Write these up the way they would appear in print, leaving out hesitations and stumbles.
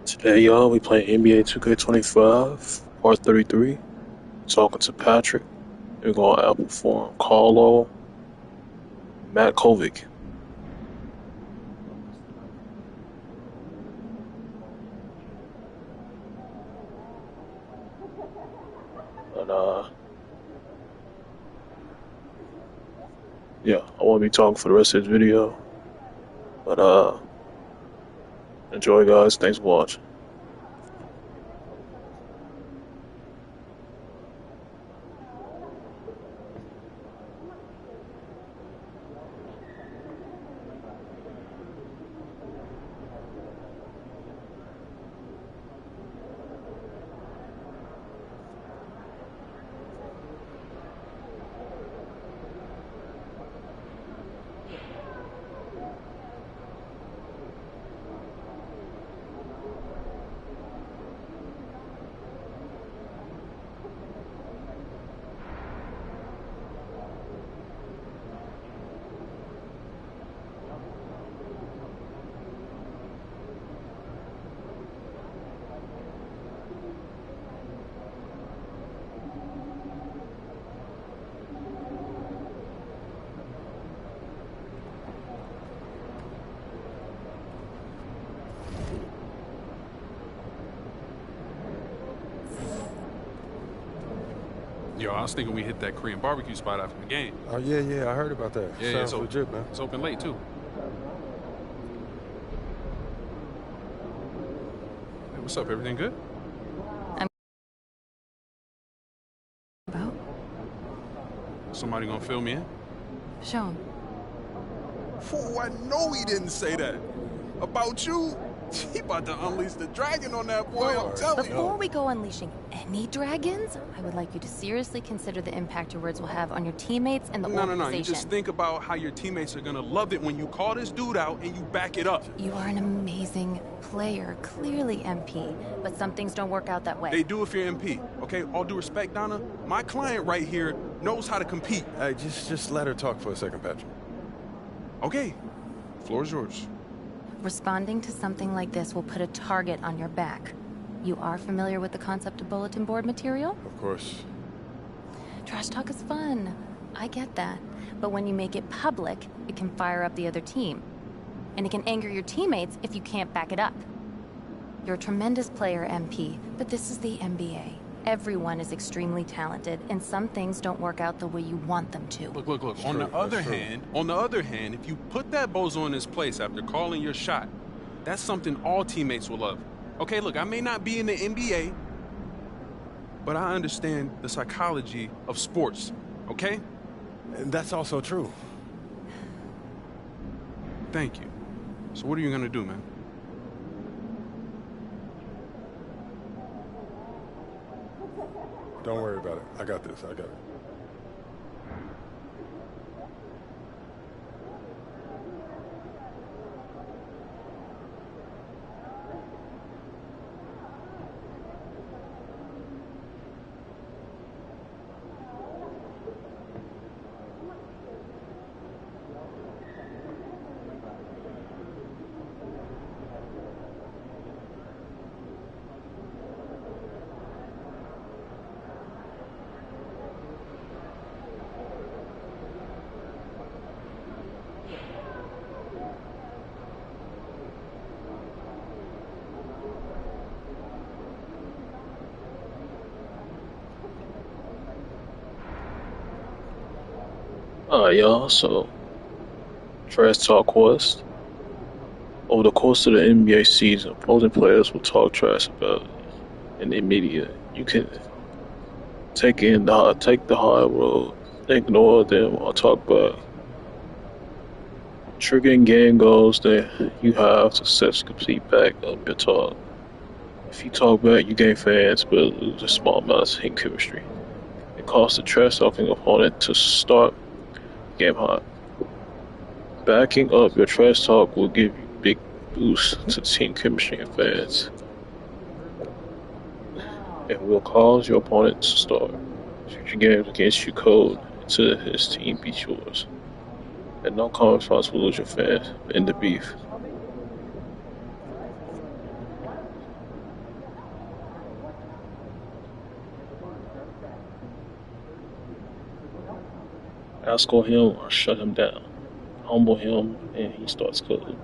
Today, y'all, we playing NBA 2K25, Part 33. Talking to Patrick. We're going to outperform Karlo, Matković. And, yeah, I won't be talking for the rest of this video. But, enjoy, guys. Thanks for watching. Yo, I was thinking we hit that Korean barbecue spot after the game. Oh, yeah, I heard about that. Yeah, Sounds it's legit, man. It's open late, too. Hey, what's up? Everything good? About? Somebody gonna fill me in? Show him. Fool, I know he didn't say that. About you? He about to unleash the dragon on that boy, I'm telling you. Before we go unleashing any dragons, I would like you to seriously consider the impact your words will have on your teammates and the organization. No. You just think about how your teammates are gonna love it when you call this dude out and you back it up. You are an amazing player, clearly MP, but some things don't work out that way. They do if you're MP, okay? All due respect, Donna, my client right here knows how to compete. Hey, just let her talk for a second, Patrick. Okay, floor is yours. Responding to something like this will put a target on your back. You are familiar with the concept of bulletin board material? Of course. Trash talk is fun. I get that. But when you make it public, it can fire up the other team. And it can anger your teammates if you can't back it up. You're a tremendous player, MP, but this is the NBA. Everyone is extremely talented, and some things don't work out the way you want them to. Look. On the other hand, if you put that bozo in his place after calling your shot, that's something all teammates will love. Okay, look, I may not be in the NBA, but I understand the psychology of sports, okay? And that's also true. Thank you. So what are you gonna do, man? Don't worry about it. I got this. I got it. Alright, y'all. So, Trash Talk Quest. Over the course of the NBA season, opposing players will talk trash about in the media. You can take the high road, ignore them, or talk back. Triggering game goals that you have to successfully back up your talk. If you talk back, you gain fans, but lose a small amount of team chemistry. It costs the trash talking opponent to start game hot. Backing up your trash talk will give you big boost to team chemistry and fans. It will cause your opponent to start future games against you cold until his team beats yours. And no common response will lose your fans in the beef. Asshole him or shut him down. Humble him and he starts cooking.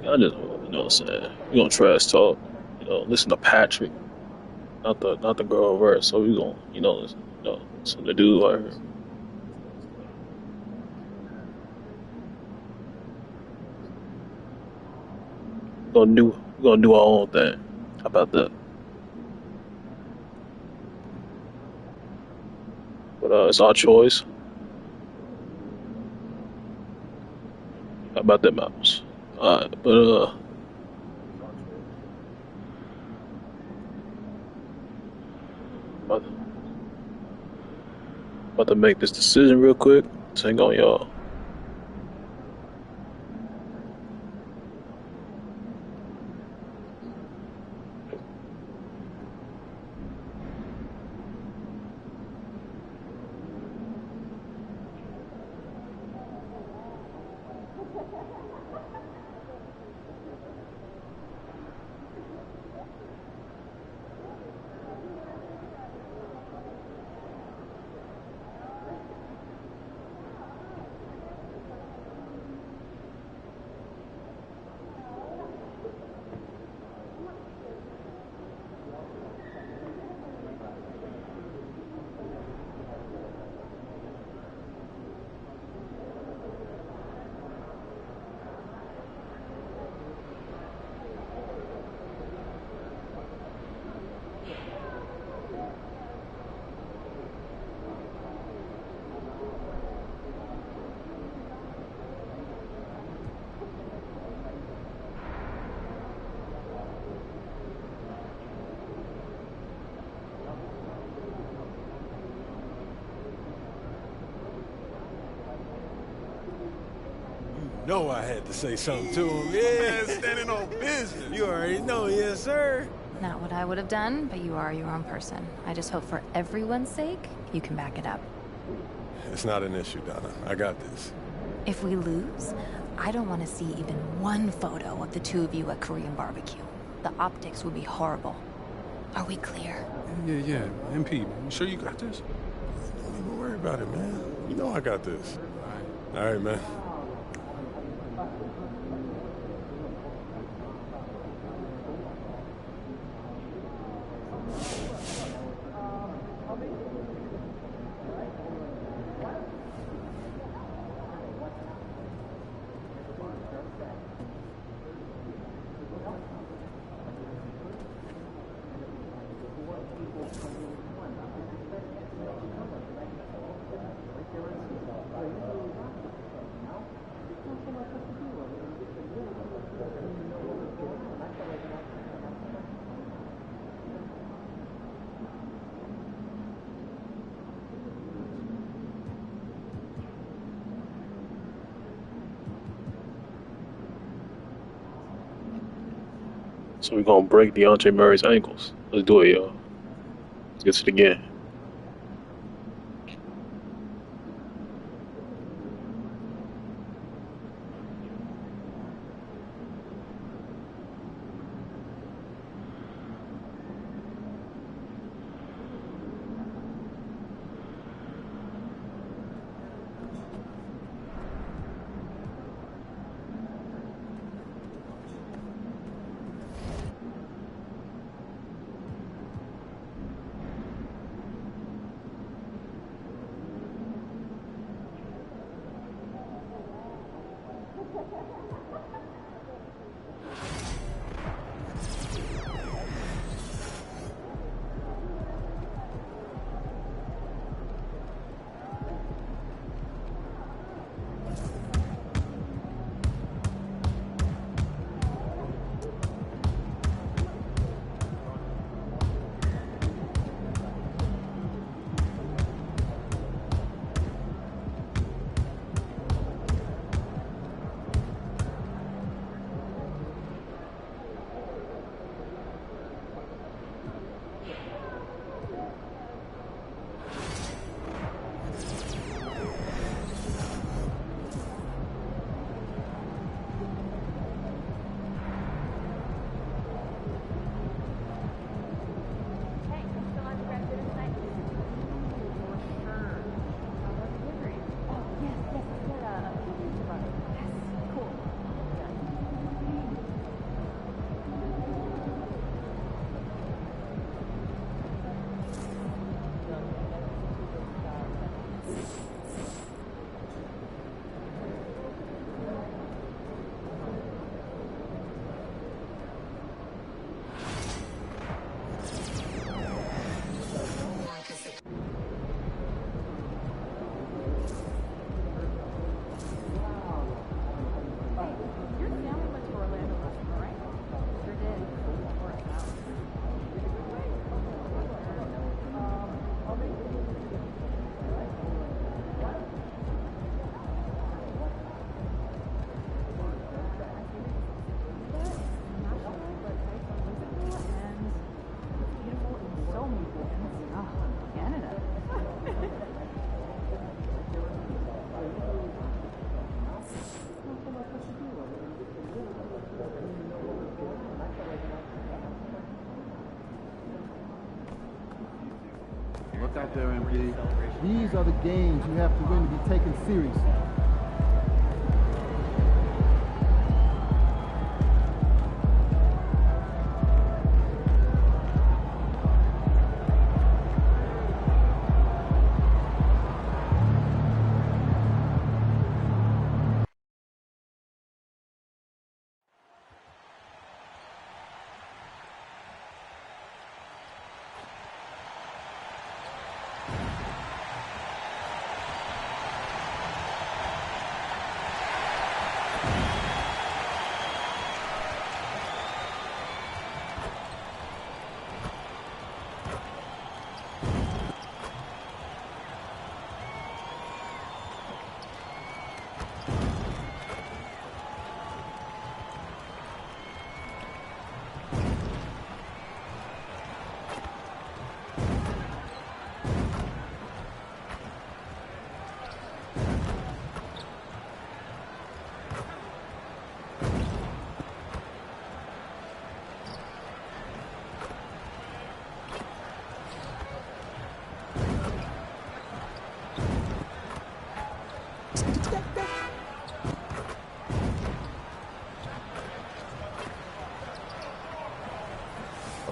I just, you know what I'm saying? We gonna trash talk. Listen to Patrick, not the girl verse. So we gonna, so the dude right here. We gonna do our own thing. How about that? But it's our choice. How about that, Mouse? Alright, but about, about to make this decision real quick. Hang on, y'all. No, I had to say something to him. Yeah, standing on business. You already know, yes, sir. Not what I would have done, but you are your own person. I just hope for everyone's sake, you can back it up. It's not an issue, Donna. I got this. If we lose, I don't want to see even one photo of the two of you at Korean barbecue. The optics would be horrible. Are we clear? Yeah. MP, you sure you got this? Don't even worry about it, man. You know I got this. All right, man. So we're gonna break DeAndre Murray's ankles. Let's do it, y'all. Let's get to the game. Look out there, MP. These are the games you have to win to be taken seriously.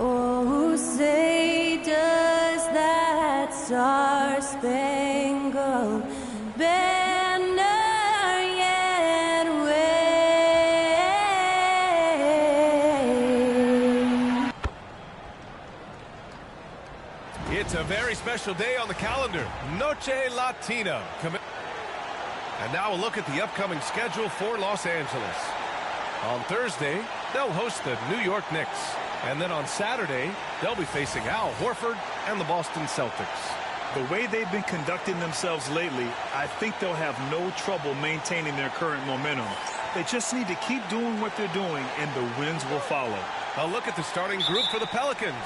Oh, say does that star-spangled banner yet wave? It's a very special day on the calendar. Noche Latina. And now a look at the upcoming schedule for Los Angeles. On Thursday, they'll host the New York Knicks. And then on Saturday, they'll be facing Al Horford and the Boston Celtics. The way they've been conducting themselves lately, I think they'll have no trouble maintaining their current momentum. They just need to keep doing what they're doing, and the wins will follow. A look at the starting group for the Pelicans.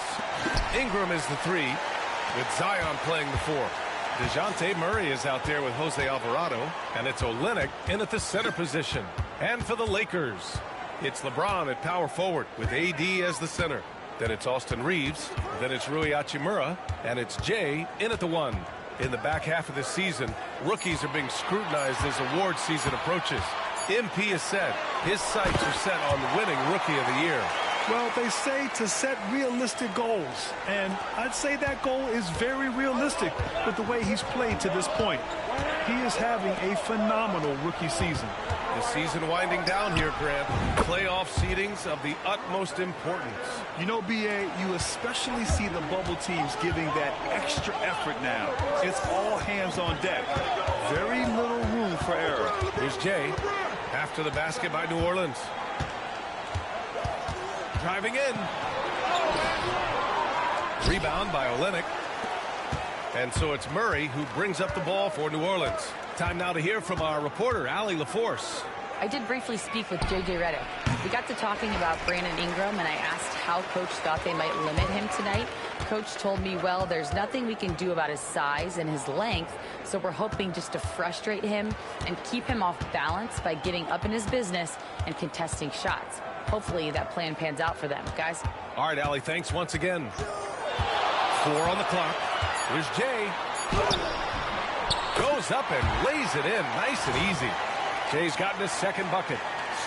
Ingram is the 3, with Zion playing the 4. DeJounte Murray is out there with Jose Alvarado, and it's Olynyk in at the center position. And for the Lakers, it's LeBron at power forward with AD as the center. Then it's Austin Reeves, then it's Rui Hachimura, and it's Jay in at the 1. In the back half of this season, rookies are being scrutinized as award season approaches. MP has said his sights are set on winning Rookie of the Year. Well, they say to set realistic goals, and I'd say that goal is very realistic with the way he's played to this point. He is having a phenomenal rookie season. The season winding down here, Grant. Playoff seedings of the utmost importance. You know, BA, you especially see the bubble teams giving that extra effort now. It's all hands on deck. Very little room for error. Here's Jay after the basket by New Orleans. Driving in. Rebound by Olynyk. And so it's Murray who brings up the ball for New Orleans. Time now to hear from our reporter, Allie LaForce. I did briefly speak with J.J. Redick. We got to talking about Brandon Ingram, and I asked how Coach thought they might limit him tonight. Coach told me, well, there's nothing we can do about his size and his length, so we're hoping just to frustrate him and keep him off balance by getting up in his business and contesting shots. Hopefully that plan pans out for them, guys. All right, Allie, thanks once again. 4 on the clock. Here's Jay. Goes up and lays it in nice and easy. Jay's gotten his second bucket.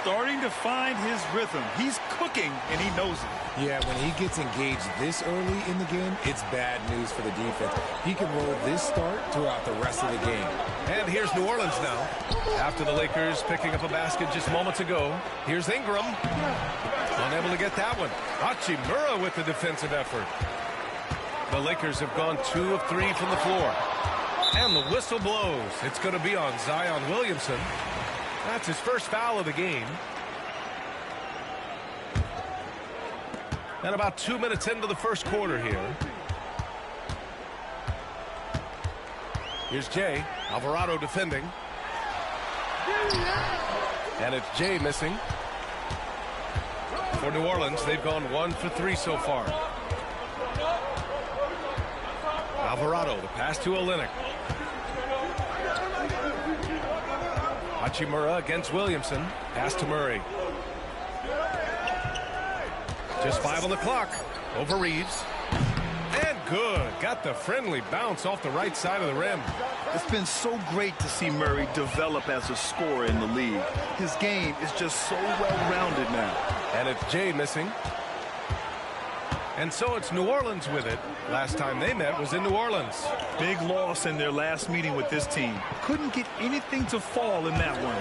Starting to find his rhythm. He's cooking, and he knows it. Yeah, when he gets engaged this early in the game, it's bad news for the defense. He can roll this start throughout the rest of the game. And here's New Orleans now. After the Lakers picking up a basket just moments ago, here's Ingram. Unable to get that one. Hachimura with the defensive effort. The Lakers have gone 2 of 3 from the floor. And the whistle blows. It's going to be on Zion Williamson. That's his first foul of the game. And about 2 minutes into the first quarter here. Here's Jay. Alvarado defending. And it's Jay missing. For New Orleans, they've gone 1 for 3 so far. Alvarado, the pass to Olynyk. Hachimura against Williamson. Pass to Murray. Just 5 on the clock. Over Reeves. And good. Got the friendly bounce off the right side of the rim. It's been so great to see Murray develop as a scorer in the league. His game is just so well-rounded now. And it's Jay missing. And so it's New Orleans with it. Last time they met was in New Orleans. Big loss in their last meeting with this team. Couldn't get anything to fall in that one.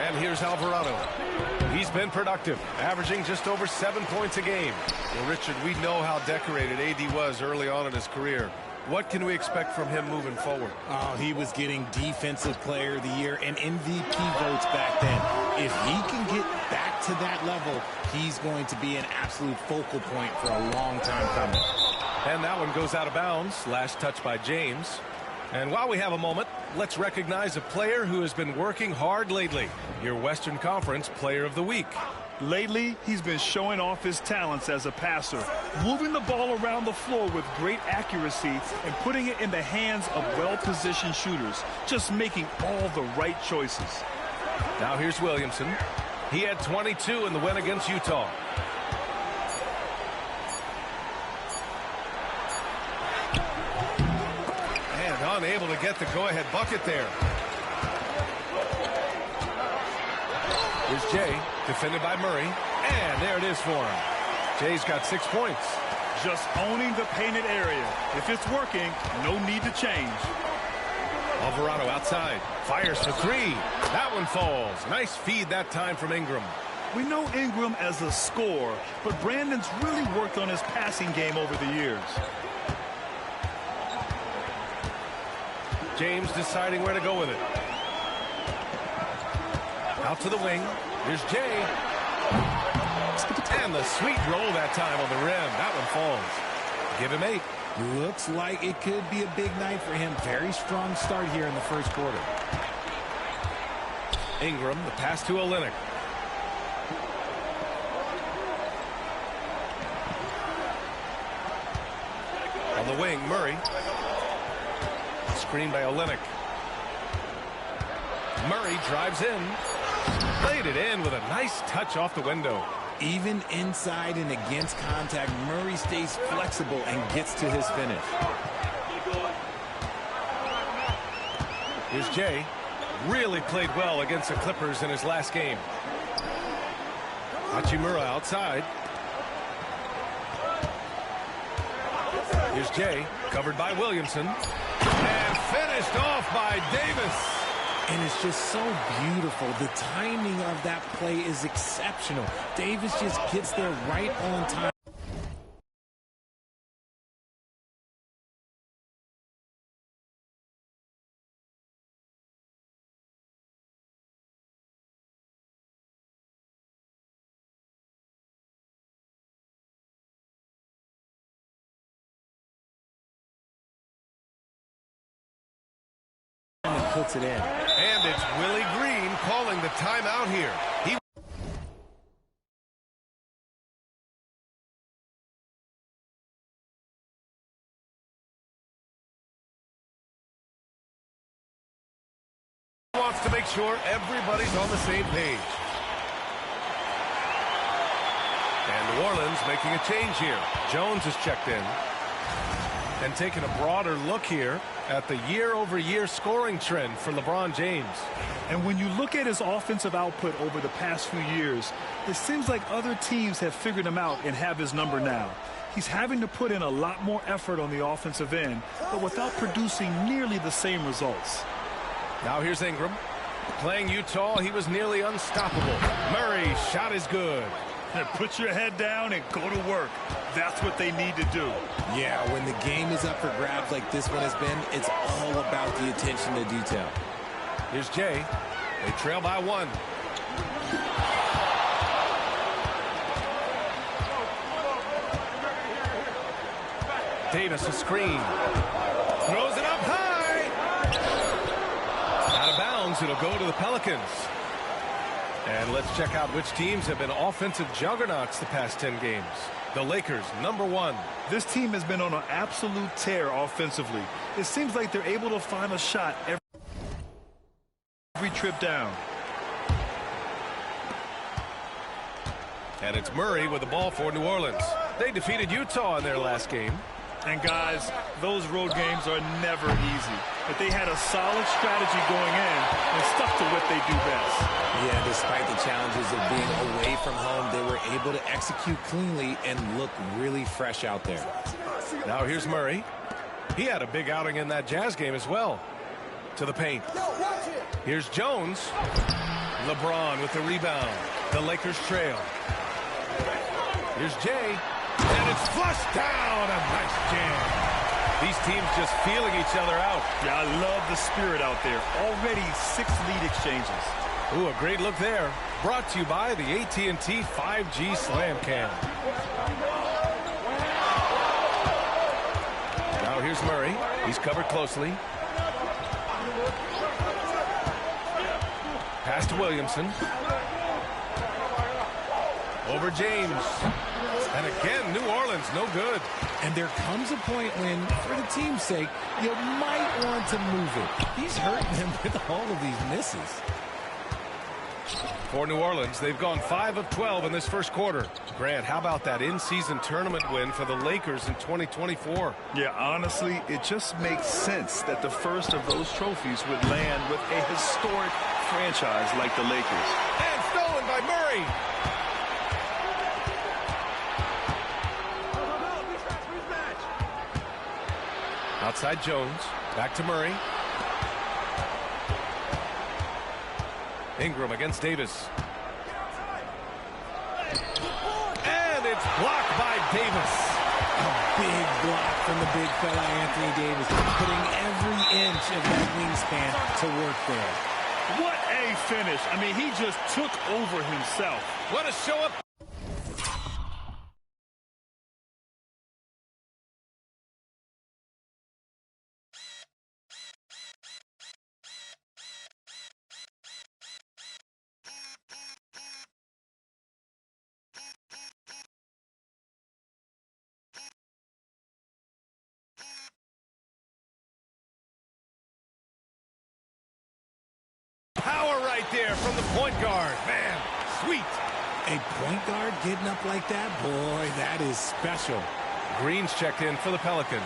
And here's Alvarado. He's been productive, averaging just over 7 points a game. Well, Richard, we know how decorated AD was early on in his career. What can we expect from him moving forward? Oh, he was getting Defensive Player of the Year and MVP votes back then. If he can get back to that level, he's going to be an absolute focal point for a long time coming. And that one goes out of bounds. Last touch by James. And while we have a moment, let's recognize a player who has been working hard lately. Your Western Conference Player of the Week. Lately, he's been showing off his talents as a passer, moving the ball around the floor with great accuracy and putting it in the hands of well-positioned shooters, just making all the right choices. Now here's Williamson. He had 22 in the win against Utah. And unable to get the go-ahead bucket there. Here's Jay, defended by Murray, and there it is for him. Jay's got 6 points. Just owning the painted area. If it's working, no need to change. Alvarado outside, fires for three. That one falls. Nice feed that time from Ingram. We know Ingram as a scorer, but Brandon's really worked on his passing game over the years. James deciding where to go with it. Out to the wing. Here's Jay. And the sweet roll that time on the rim. That one falls. Give him 8. Looks like it could be a big night for him. Very strong start here in the first quarter. Ingram, the pass to Olynyk. On the wing, Murray. Screen by Olynyk. Murray drives in. Played it in with a nice touch off the window. Even inside and against contact, Murray stays flexible and gets to his finish. Here's Jay. Really played well against the Clippers in his last game. Hachimura outside. Here's Jay, covered by Williamson. And finished off by Davis. And it's just so beautiful. The timing of that play is exceptional. Davis just gets there right on time. And puts it in. And it's Willie Green calling the timeout here. He wants to make sure everybody's on the same page. And New Orleans making a change here. Jones is checked in. And taking a broader look here at the year-over-year scoring trend for LeBron James. And when you look at his offensive output over the past few years, it seems like other teams have figured him out and have his number now. He's having to put in a lot more effort on the offensive end, but without producing nearly the same results. Now here's Ingram. Playing Utah, he was nearly unstoppable. Murray's shot is good. Put your head down and go to work. That's what they need to do. Yeah, when the game is up for grabs like this one has been, it's all about the attention to detail. Here's Jay. They trail by 1. Davis a screen. Throws it up high. Out of bounds. It'll go to the Pelicans. And let's check out which teams have been offensive juggernauts the past 10 games. The Lakers, #1. This team has been on an absolute tear offensively. It seems like they're able to find a shot every trip down. And it's Murray with the ball for New Orleans. They defeated Utah in their last game. And guys, those road games are never easy. But they had a solid strategy going in and stuck to what they do best. Yeah, despite the challenges of being away from home, they were able to execute cleanly and look really fresh out there. Now here's Murray. He had a big outing in that Jazz game as well. To the paint. Here's Jones. LeBron with the rebound. The Lakers trail. Here's Jay. And it's flushed down. A nice jam. These teams just feeling each other out. Yeah, I love the spirit out there. Already 6 lead exchanges. Ooh, a great look there. Brought to you by the AT&T 5G Slam Cam. Now here's Murray. He's covered closely. Pass to Williamson. Over James. And again, New Orleans, no good. And there comes a point when, for the team's sake, you might want to move it. He's hurting them with all of these misses. For New Orleans, they've gone 5 of 12 in this first quarter. Grant, how about that in-season tournament win for the Lakers in 2024? Yeah, honestly, it just makes sense that the first of those trophies would land with a historic franchise like the Lakers. And stolen by Murray. Outside Jones. Back to Murray. Ingram against Davis. And it's blocked by Davis. A big block from the big fella Anthony Davis, putting every inch of that wingspan to work there. What a finish. I mean, he just took over himself. What a show up. Power right there from the point guard. Man, sweet. A point guard getting up like that? Boy, that is special. Green's checked in for the Pelicans.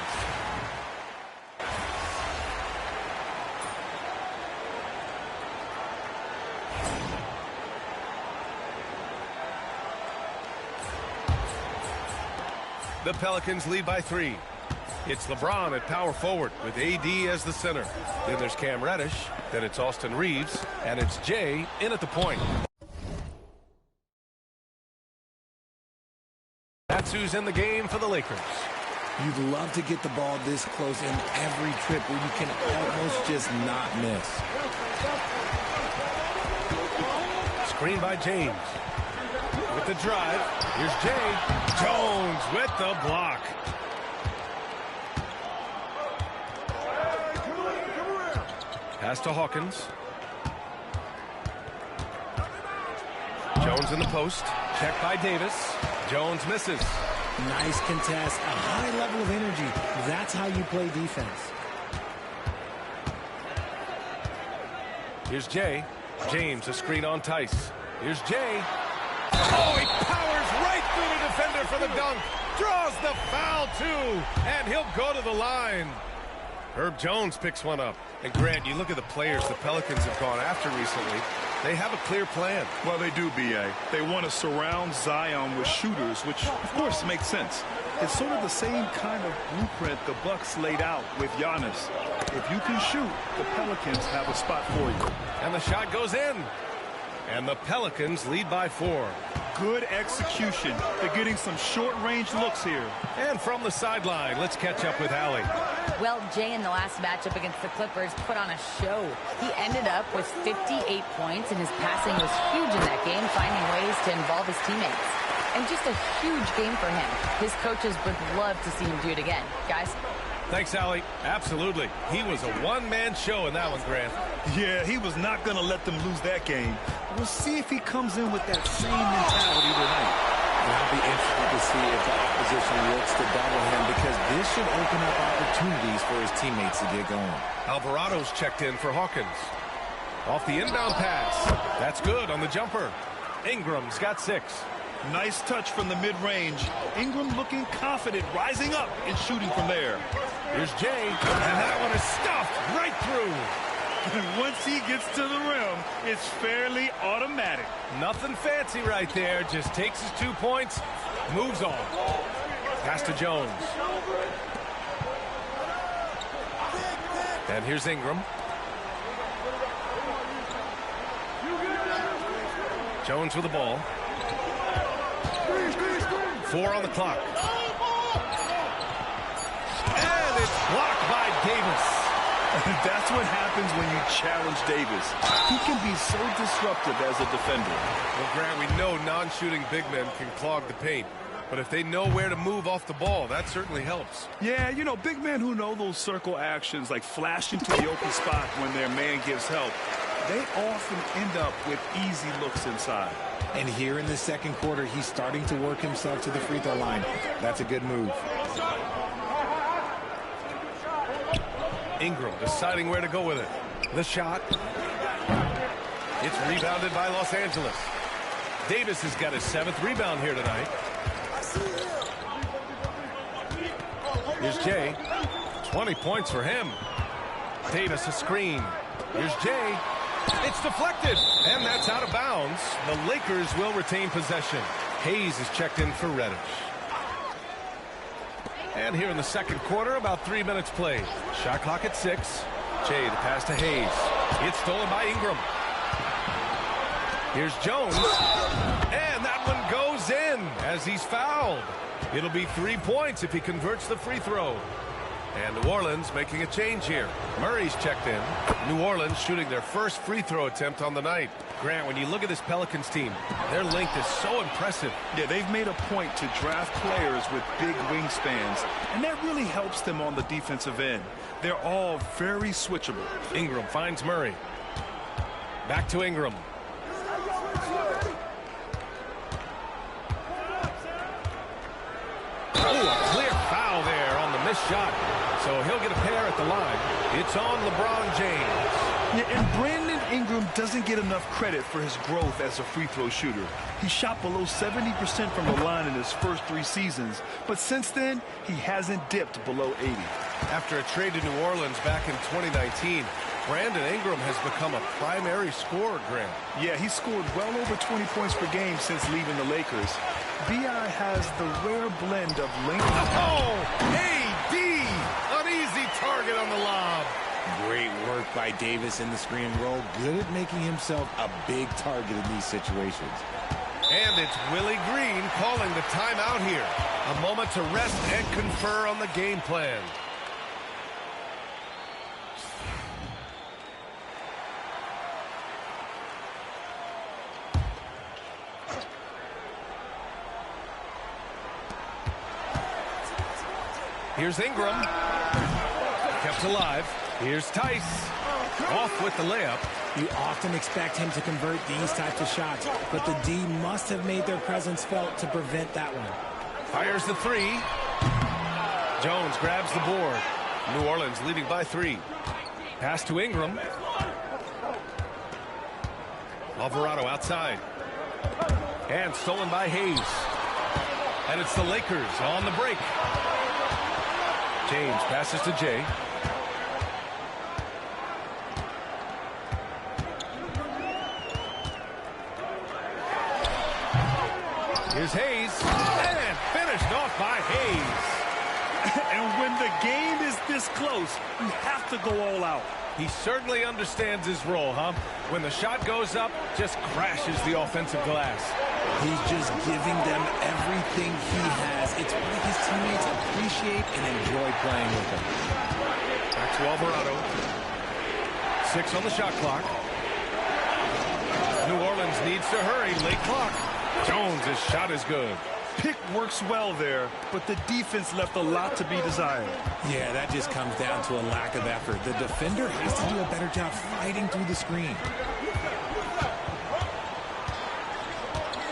The Pelicans lead by 3. It's LeBron at power forward with AD as the center. Then there's Cam Reddish. Then it's Austin Reeves. And it's Jay in at the point. That's who's in the game for the Lakers. You'd love to get the ball this close in every trip where you can almost just not miss. Screen by James. With the drive. Here's Jay. Jones with the block. Pass to Hawkins. Jones in the post. Checked by Davis. Jones misses. Nice contest. A high level of energy. That's how you play defense. Here's Jay. James, a screen on Tice. Here's Jay. Oh, he powers right through the defender for the dunk. Draws the foul, too. And he'll go to the line. Herb Jones picks one up. And Grant, you look at the players the Pelicans have gone after recently. They have a clear plan. Well, they do, B.A. They want to surround Zion with shooters, which, of course, makes sense. It's sort of the same kind of blueprint the Bucks laid out with Giannis. If you can shoot, the Pelicans have a spot for you. And the shot goes in. And the Pelicans lead by 4. Good execution. They're getting some short-range looks here. And from the sideline, let's catch up with Allie. Well, Jay in the last matchup against the Clippers put on a show. He ended up with 58 points, and his passing was huge in that game, finding ways to involve his teammates. And just a huge game for him. His coaches would love to see him do it again. Guys? Thanks, Allie. Absolutely. He was a one-man show in that one, Grant. Yeah, he was not going to let them lose that game. We'll see if he comes in with that same mentality tonight. I'll be interested to see if the opposition looks to double him, because this should open up opportunities for his teammates to get going. Alvarado's checked in for Hawkins. Off the inbound pass. That's good on the jumper. Ingram's got 6. Nice touch from the mid-range. Ingram looking confident, rising up and shooting from there. Here's Jay, and that one is stuffed right through. And once he gets to the rim, it's fairly automatic. Nothing fancy right there. Just takes his 2 points, moves on. Pass to Jones. And here's Ingram. Jones with the ball. 4 on the clock. And it's blocked by Davis. That's what happens when you challenge Davis. He can be so disruptive as a defender. Well, Grant, we know non-shooting big men can clog the paint. But if they know where to move off the ball, that certainly helps. Yeah, you know, big men who know those circle actions, like flashing to the open spot when their man gives help, they often end up with easy looks inside. And here in the second quarter, he's starting to work himself to the free throw line. That's a good move. Ingram deciding where to go with it. The shot. It's rebounded by Los Angeles. Davis has got his 7th rebound here tonight. Here's Jay. 20 points for him. Davis a screen. Here's Jay. It's deflected, and that's out of bounds. The Lakers will retain possession. Hayes is checked in for Reddish. And here in the second quarter, about 3 minutes played. Shot clock at 6. Jay, the pass to Hayes. It's stolen by Ingram. Here's Jones. And that one goes in as he's fouled. It'll be 3 points if he converts the free throw. And New Orleans making a change here. Murray's checked in. New Orleans shooting their first free throw attempt on the night. Grant, when you look at this Pelicans team, their length is so impressive. Yeah, they've made a point to draft players with big wingspans, and that really helps them on the defensive end. They're all very switchable. Ingram finds Murray. Back to Ingram. Oh, a clear foul there on the missed shot. So he'll get a pair at the line. It's on LeBron James. Yeah, and Brandon Ingram doesn't get enough credit for his growth as a free throw shooter. He shot below 70% from the line in his first 3 seasons, but since then, he hasn't dipped below 80. After a trade to New Orleans back in 2019, Brandon Ingram has become a primary scorer, Grant. Yeah, he scored well over 20 points per game since leaving the Lakers. B.I. has the rare blend of length. Oh, AD! An easy target on the lob. Great work by Davis in the screen and roll. Good at making himself a big target in these situations. And it's Willie Green calling the timeout here. A moment to rest and confer on the game plan. Here's Ingram. Kept alive. Here's Tice. Off with the layup. You often expect him to convert these types of shots, but the D must have made their presence felt to prevent that one. Fires the 3. Jones grabs the board. New Orleans leading by 3. Pass to Ingram. Alvarado outside. And stolen by Hayes. And it's the Lakers on the break. James passes to Jay. Here's Hayes. And finished off by Hayes. And when the game is this close, you have to go all out. He certainly understands his role, huh? When the shot goes up, just crashes the offensive glass. He's just giving them everything he has. It's why his teammates appreciate and enjoy playing with him. Back to Alvarado. 6 on the shot clock. New Orleans needs to hurry. Late clock. Jones' shot is good. Pick works well there, but the defense left a lot to be desired. Yeah, that just comes down to a lack of effort. The defender has to do a better job fighting through the screen.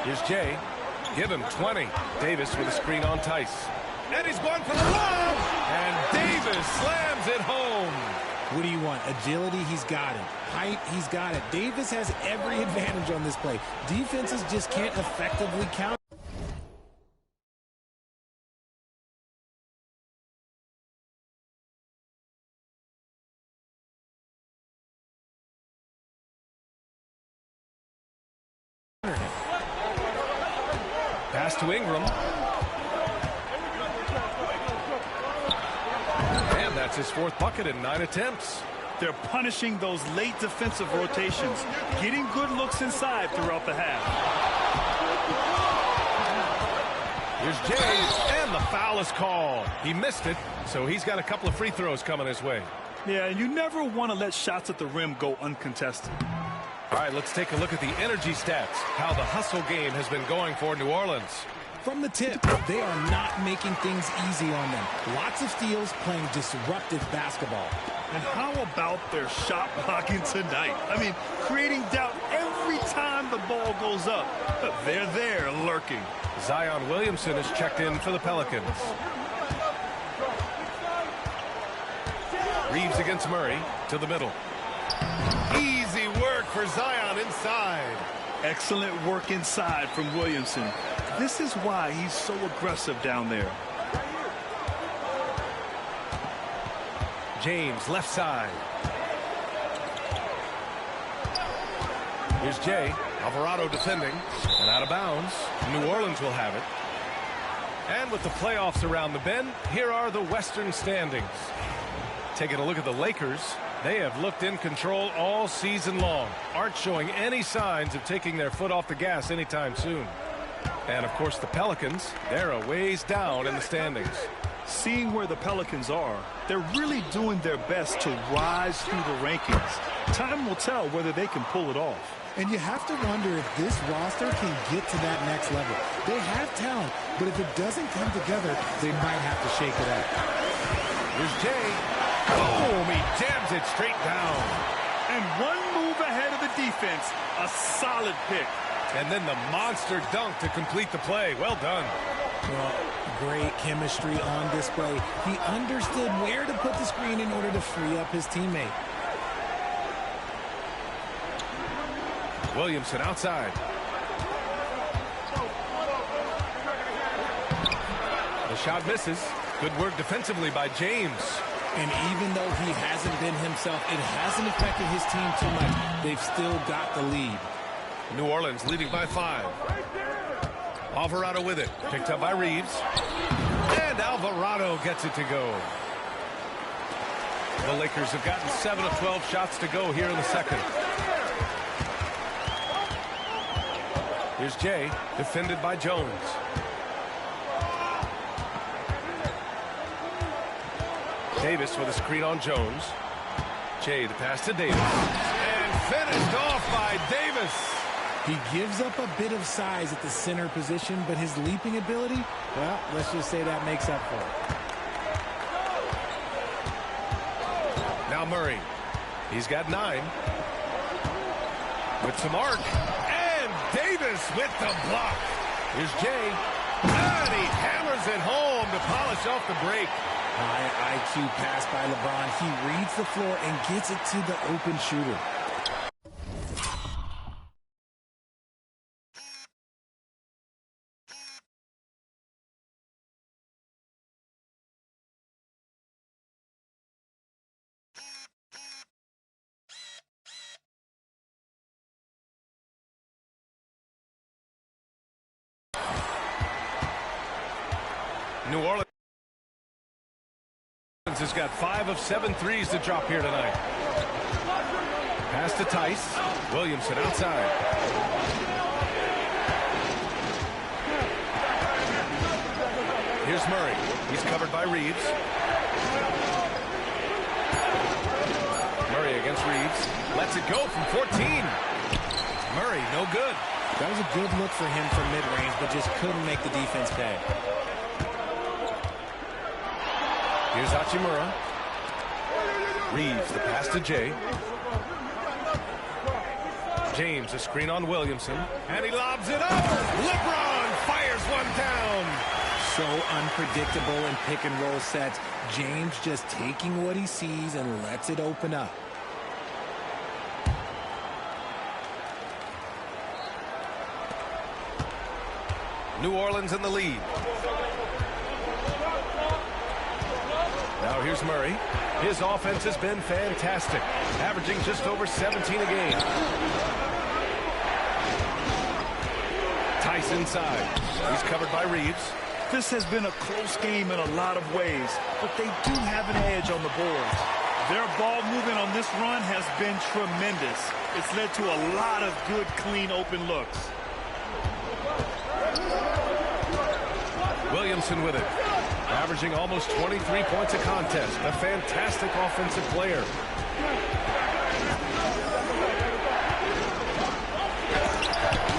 Here's Jay. Give him 20. Davis with a screen on Tice. And he's going for the lob! And Davis slams it home. What do you want? Agility, he's got it. Height, he's got it. Davis has every advantage on this play. Defenses just can't effectively counter. Pass to Ingram. And that's his 4th bucket in 9 attempts. They're punishing those late defensive rotations, getting good looks inside throughout the half. Here's James, and the foul is called. He missed it, so he's got a couple of free throws coming his way. Yeah, and you never want to let shots at the rim go uncontested. All right, let's take a look at the energy stats, how the hustle game has been going for New Orleans. From the tip, they are not making things easy on them. Lots of steals, playing disruptive basketball. And how about their shot blocking tonight? I mean, creating doubt every time the ball goes up. They're there lurking. Zion Williamson is checked in for the Pelicans. Reeves against Murray to the middle. Easy work for Zion inside. Excellent work inside from Williamson. This is why he's so aggressive down there. James, left side. Here's Jay. Alvarado defending. And out of bounds. New Orleans will have it. And with the playoffs around the bend, here are the Western standings. Taking a look at the Lakers. They have looked in control all season long. Aren't showing any signs of taking their foot off the gas anytime soon. And, of course, the Pelicans, they're a ways down in the standings. Seeing where the Pelicans are, they're really doing their best to rise through the rankings. Time will tell whether they can pull it off. And you have to wonder if this roster can get to that next level. They have talent, but if it doesn't come together, they might have to shake it up. Here's Jay. Boom! He jams it straight down. And one move ahead of the defense. A solid pick. And then the monster dunk to complete the play. Well done. Well, great chemistry on display. He understood where to put the screen in order to free up his teammate. Williamson outside. The shot misses. Good work defensively by James. And even though he hasn't been himself, it hasn't affected his team too much. They've still got the lead. New Orleans leading by 5. Alvarado with it. Picked up by Reeves. And Alvarado gets it to go. The Lakers have gotten 7 of 12 shots to go here in the second. Here's Jay, defended by Jones. Davis with a screen on Jones. Jay, the pass to Davis. And finished off by Davis. He gives up a bit of size at the center position, but his leaping ability, well, let's just say that makes up for it. Now Murray. He's got 9. With some arc. And Davis with the block. Here's Jay. And he hammers it home to polish off the break. High IQ pass by LeBron. He reads the floor and gets it to the open shooter. New Orleans has got 5 of 7 threes to drop here tonight. Pass to Tice. Williamson outside. Here's Murray. He's covered by Reeves. Murray against Reeves. Lets it go from 14. Murray, no good. That was a good look for him from mid-range, but just couldn't make the defense pay. Here's Hachimura. Reeves, the pass to Jay. James, a screen on Williamson. And he lobs it up. LeBron fires one down. So unpredictable in pick-and-roll sets. James just taking what he sees and lets it open up. New Orleans in the lead. Now here's Murray. His offense has been fantastic, averaging just over 17 a game. Tyson inside. He's covered by Reeves. This has been a close game in a lot of ways, but they do have an edge on the boards. Their ball movement on this run has been tremendous. It's led to a lot of good, clean, open looks. Williamson with it, averaging almost 23 points a contest. A fantastic offensive player.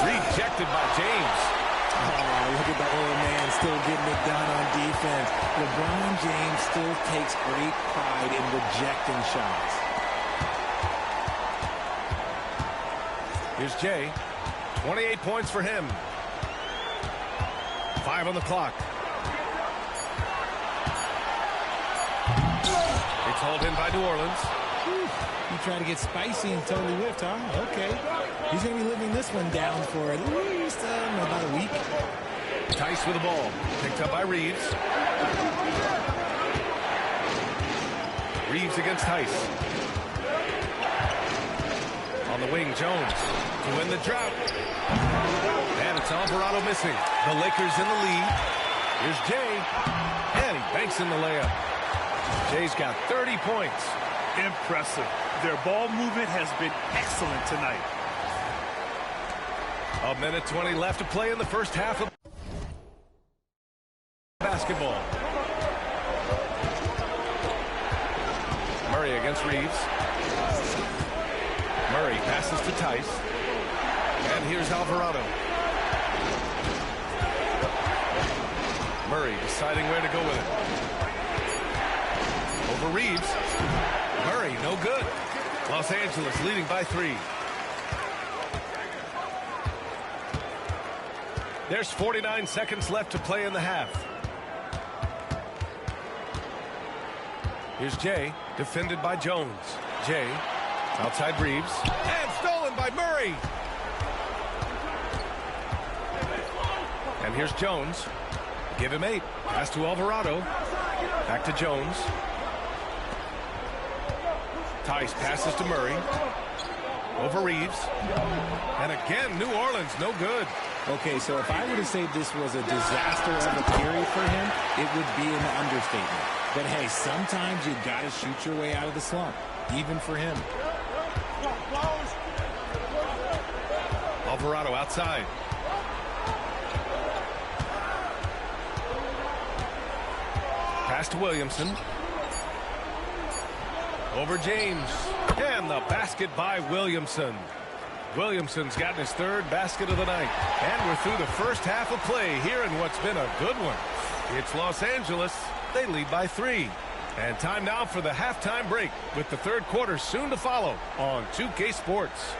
Rejected by James. Oh, look at the old man still getting it done on defense. LeBron James still takes great pride in rejecting shots. Here's Jay. 28 points for him. 5 on the clock. It's hauled in by New Orleans. You try to get spicy and totally whiffed, huh? Okay. He's going to be living this one down for at least about a week. Tice with the ball. Picked up by Reeves. Reeves against Tice. On the wing, Jones to win the drought. And it's Alvarado missing. The Lakers in the lead. Here's Jay. And he banks in the layup. Jay's got 30 points. Impressive. Their ball movement has been excellent tonight. A minute 20 left to play in the first half of basketball. Murray against Reeves. Murray passes to Tice. And here's Alvarado. Murray deciding where to go with it. Over Reeves. Murray, no good. Los Angeles leading by 3. There's 49 seconds left to play in the half. Here's Jay, defended by Jones. Jay, outside Reeves. And stolen by Murray. And here's Jones. Give him 8. Pass to Alvarado. Back to Jones. Tice passes to Murray. Over Reeves. And again, New Orleans, no good. Okay, so if I were to say this was a disaster of a period for him, it would be an understatement. But hey, sometimes you got to shoot your way out of the slump, even for him. Alvarado outside. Pass to Williamson. Over James. And the basket by Williamson. Williamson's gotten his 3rd basket of the night. And we're through the first half of play here in what's been a good one. It's Los Angeles. They lead by 3. And time now for the halftime break, with the 3rd quarter soon to follow on 2K Sports.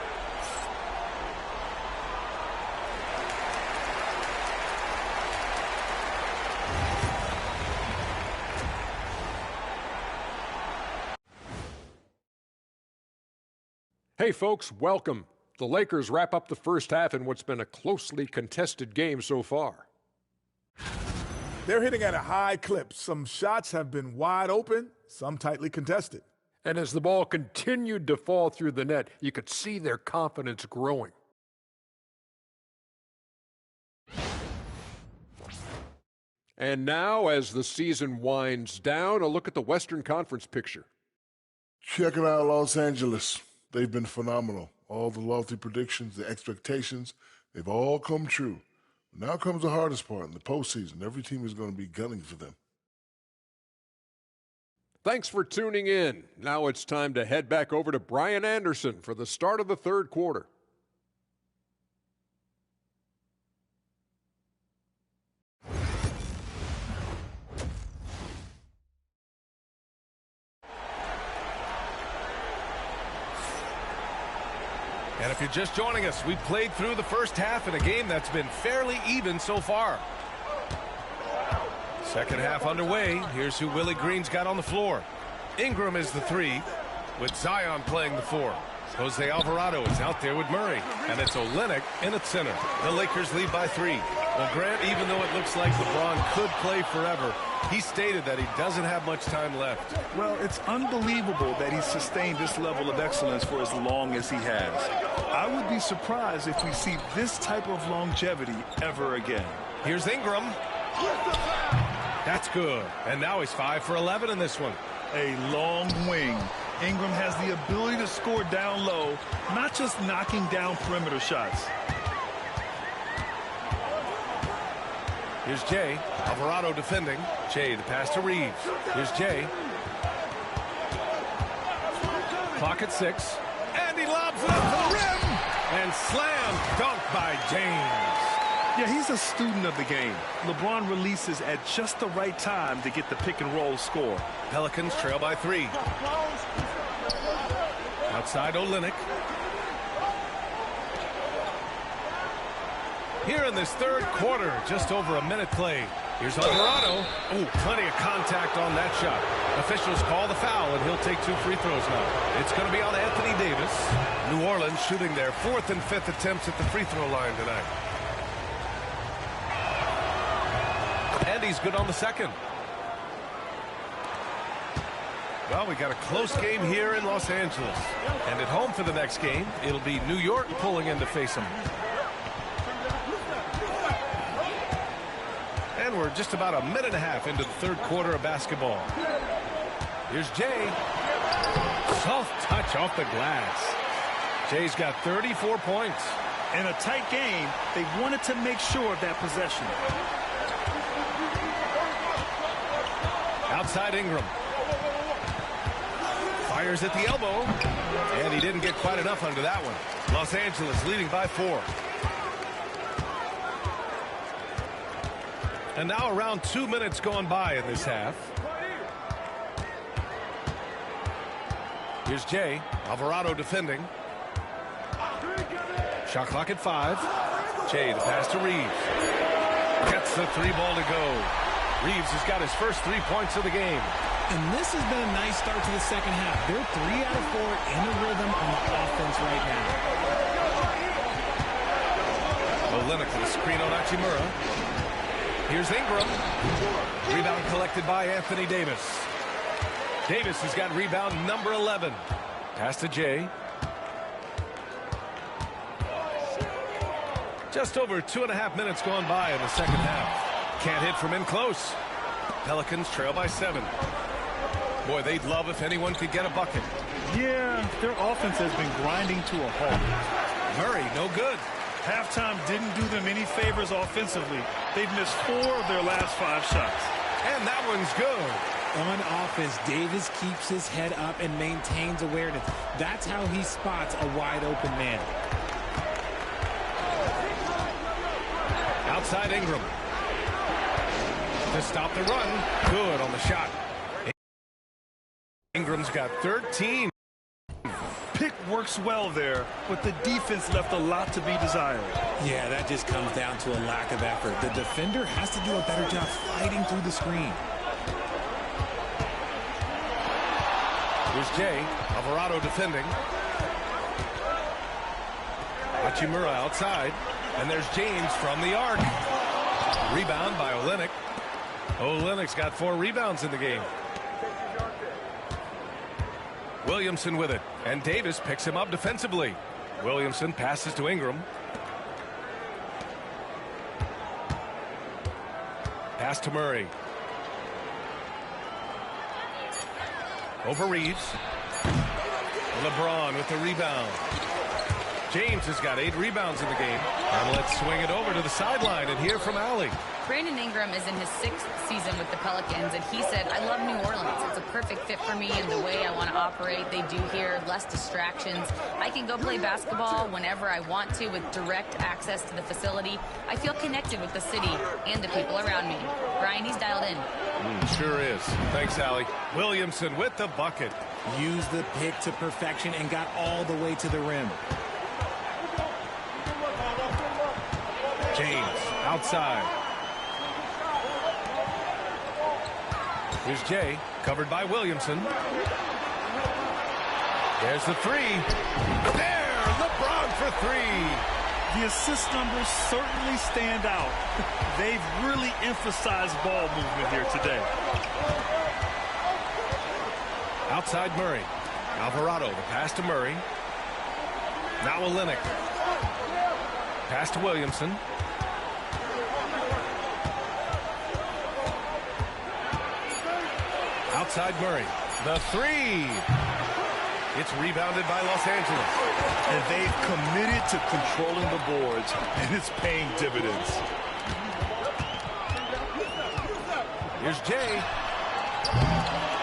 Hey folks, welcome. The Lakers wrap up the first half in what's been a closely contested game so far. They're hitting at a high clip. Some shots have been wide open, some tightly contested. And as the ball continued to fall through the net, you could see their confidence growing. And now, as the season winds down, a look at the Western Conference picture. Checking out Los Angeles. They've been phenomenal. All the lofty predictions, the expectations, they've all come true. Now comes the hardest part in the postseason. Every team is going to be gunning for them. Thanks for tuning in. Now it's time to head back over to Brian Anderson for the start of the 3rd quarter. And if you're just joining us, we've played through the first half in a game that's been fairly even so far. Second half underway. Here's who Willie Green's got on the floor. Ingram is the 3, with Zion playing the 4. Jose Alvarado is out there with Murray, and it's Olynyk in at center. The Lakers lead by 3. Well, Grant, even though it looks like LeBron could play forever, He stated that he doesn't have much time left. Well, it's unbelievable that he's sustained this level of excellence for as long as he has. I would be surprised if we see this type of longevity ever again. Here's Ingram. That's good. And now he's 5 for 11 in this one. A long wing. Ingram has the ability to score down low, not just knocking down perimeter shots. Here's Jay. Alvarado defending. Jay, the pass to Reeves. Here's Jay. Clock at 6. And he lobs it up to the rim. And slam dunk by James. Yeah, he's a student of the game. LeBron releases at just the right time to get the pick and roll score. Pelicans trail by 3. Outside Olynyk. Here in this third quarter, just over a minute played. Here's Alvarado. Oh, plenty of contact on that shot. Officials call the foul, and he'll take 2 free throws now. It's going to be on Anthony Davis. New Orleans shooting their 4th and 5th attempts at the free throw line tonight. And he's good on the second. Well, we got a close game here in Los Angeles. And at home for the next game, it'll be New York pulling in to face them. And we're just about a minute and a half into the third quarter of basketball. Here's Jay. Soft touch off the glass. Jay's got 34 points. In a tight game, they wanted to make sure of that possession. Outside Ingram. Fires at the elbow. And he didn't get quite enough under that one. Los Angeles leading by 4. And now around 2 minutes gone by in this half. Here's Jay. Alvarado defending. Shot clock at 5. Jay, the pass to Reeves. Gets the 3 ball to go. Reeves has got his first 3 points of the game. And this has been a nice start to the second half. They're 3 out of 4 in a rhythm on the offense right now. Olynyk with a screen on Hachimura. Here's Ingram. Rebound collected by Anthony Davis. Davis has got rebound number 11. Pass to Jay. Just over 2.5 minutes gone by in the second half. Can't hit from in close. Pelicans trail by 7. Boy, they'd love if anyone could get a bucket. Yeah, their offense has been grinding to a halt. Murray, no good. Halftime didn't do them any favors offensively. They've missed 4 of their last 5 shots. And that one's good. On offense, Davis keeps his head up and maintains awareness. That's how he spots a wide open man. Outside Ingram. To stop the run. Good on the shot. Ingram's got 13. Pick works well there, but the defense left a lot to be desired. Yeah, that just comes down to a lack of effort. The defender has to do a better job fighting through the screen. Here's Jay. Alvarado defending. Hachimura outside. And there's James from the arc. Rebound by Olynyk. Olynyk's got 4 rebounds in the game. Williamson with it. And Davis picks him up defensively. Williamson passes to Ingram. Pass to Murray. Over Reeves. LeBron with the rebound. James has got 8 rebounds in the game. And let's swing it over to the sideline and hear from Allie. Brandon Ingram is in his 6th season with the Pelicans, and he said, I love New Orleans. It's a perfect fit for me and the way I want to operate. They do here, less distractions. I can go play basketball whenever I want to with direct access to the facility. I feel connected with the city and the people around me. Brian, he's dialed in. Sure is. Thanks, Allie. Williamson with the bucket. Used the pick to perfection and got all the way to the rim. James outside. Here's Jay, covered by Williamson. There's the 3. There, LeBron for 3. The assist numbers certainly stand out. They've really emphasized ball movement here today. Outside Murray. Alvarado, the pass to Murray. Now Olenek. Pass to Williamson. Outside Murray. The three. It's rebounded by Los Angeles. And they've committed to controlling the boards, and it's paying dividends. Here's Jay.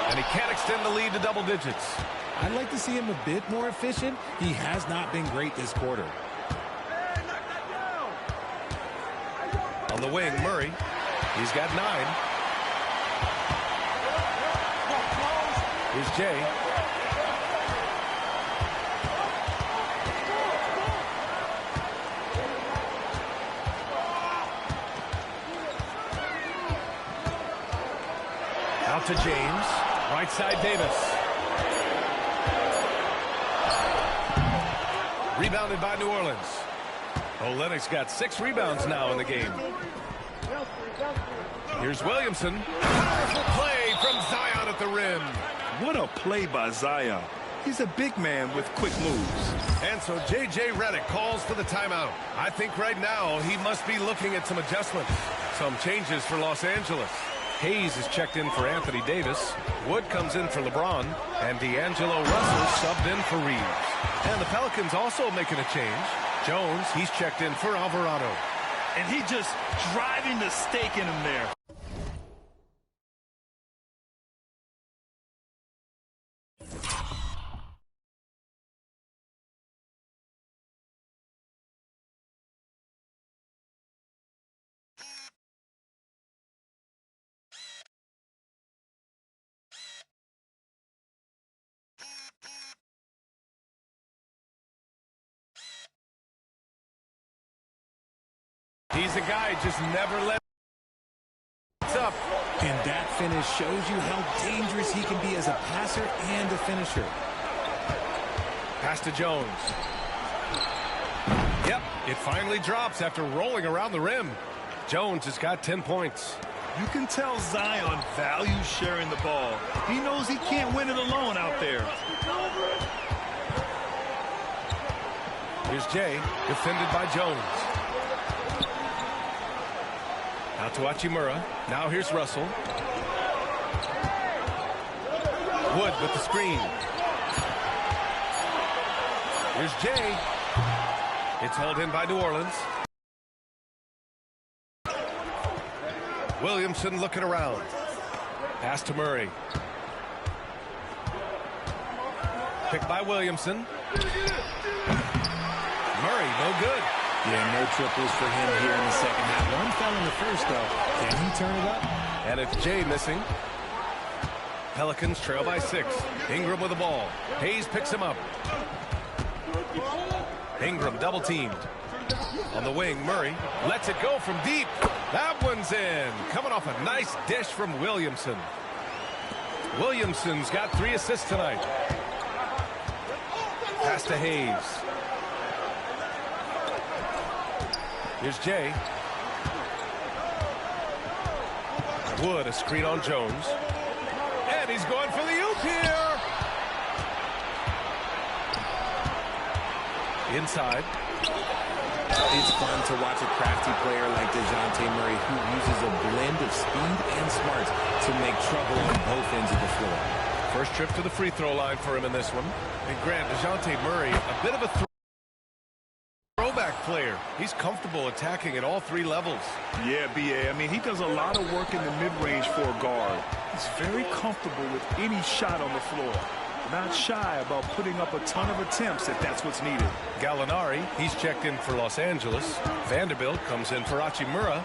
And he can't extend the lead to double digits. I'd like to see him a bit more efficient. He has not been great this quarter. On the wing, Murray. He's got 9. Here's Jay. Out to James. Right side, Davis. Rebounded by New Orleans. Olenek's got 6 rebounds now in the game. Here's Williamson. Powerful play from Zion at the rim. What a play by Zion. He's a big man with quick moves. And so J.J. Redick calls for the timeout. I think right now he must be looking at some adjustments. Some changes for Los Angeles. Hayes is checked in for Anthony Davis. Wood comes in for LeBron. And D'Angelo Russell subbed in for Reeves. And the Pelicans also making a change. Jones, he's checked in for Alvarado. And he just driving the stake in him there. He's a guy just never let up. And that finish shows you how dangerous he can be as a passer and a finisher. Pass to Jones. Yep, it finally drops after rolling around the rim. Jones has got 10 points. You can tell Zion values sharing the ball. He knows he can't win it alone out there. Here's Jay, defended by Jones. Out to Hachimura. Now here's Russell. Wood with the screen. Here's Jay. It's held in by New Orleans. Williamson looking around. Pass to Murray. Picked by Williamson. Murray, no good. Yeah, no triples for him here in the second half. One fell in the first, though. Can he turn it up? And it's Jay missing. Pelicans trail by 6. Ingram with the ball. Hayes picks him up. Ingram double teamed. On the wing, Murray lets it go from deep. That one's in. Coming off a nice dish from Williamson. Williamson's got 3 assists tonight. Pass to Hayes. Here's Jay. Wood, a screen on Jones. And he's going for the oop here. Inside. It's fun to watch a crafty player like DeJounte Murray who uses a blend of speed and smarts to make trouble on both ends of the floor. First trip to the free throw line for him in this one. And Grant, DeJounte Murray, a bit of a throwback player. He's comfortable attacking at all 3 levels. Yeah, B.A. I mean, he does a lot of work in the mid-range for a guard. He's very comfortable with any shot on the floor. Not shy about putting up a ton of attempts if that's what's needed. Gallinari, he's checked in for Los Angeles. Vanderbilt comes in for Hachimura.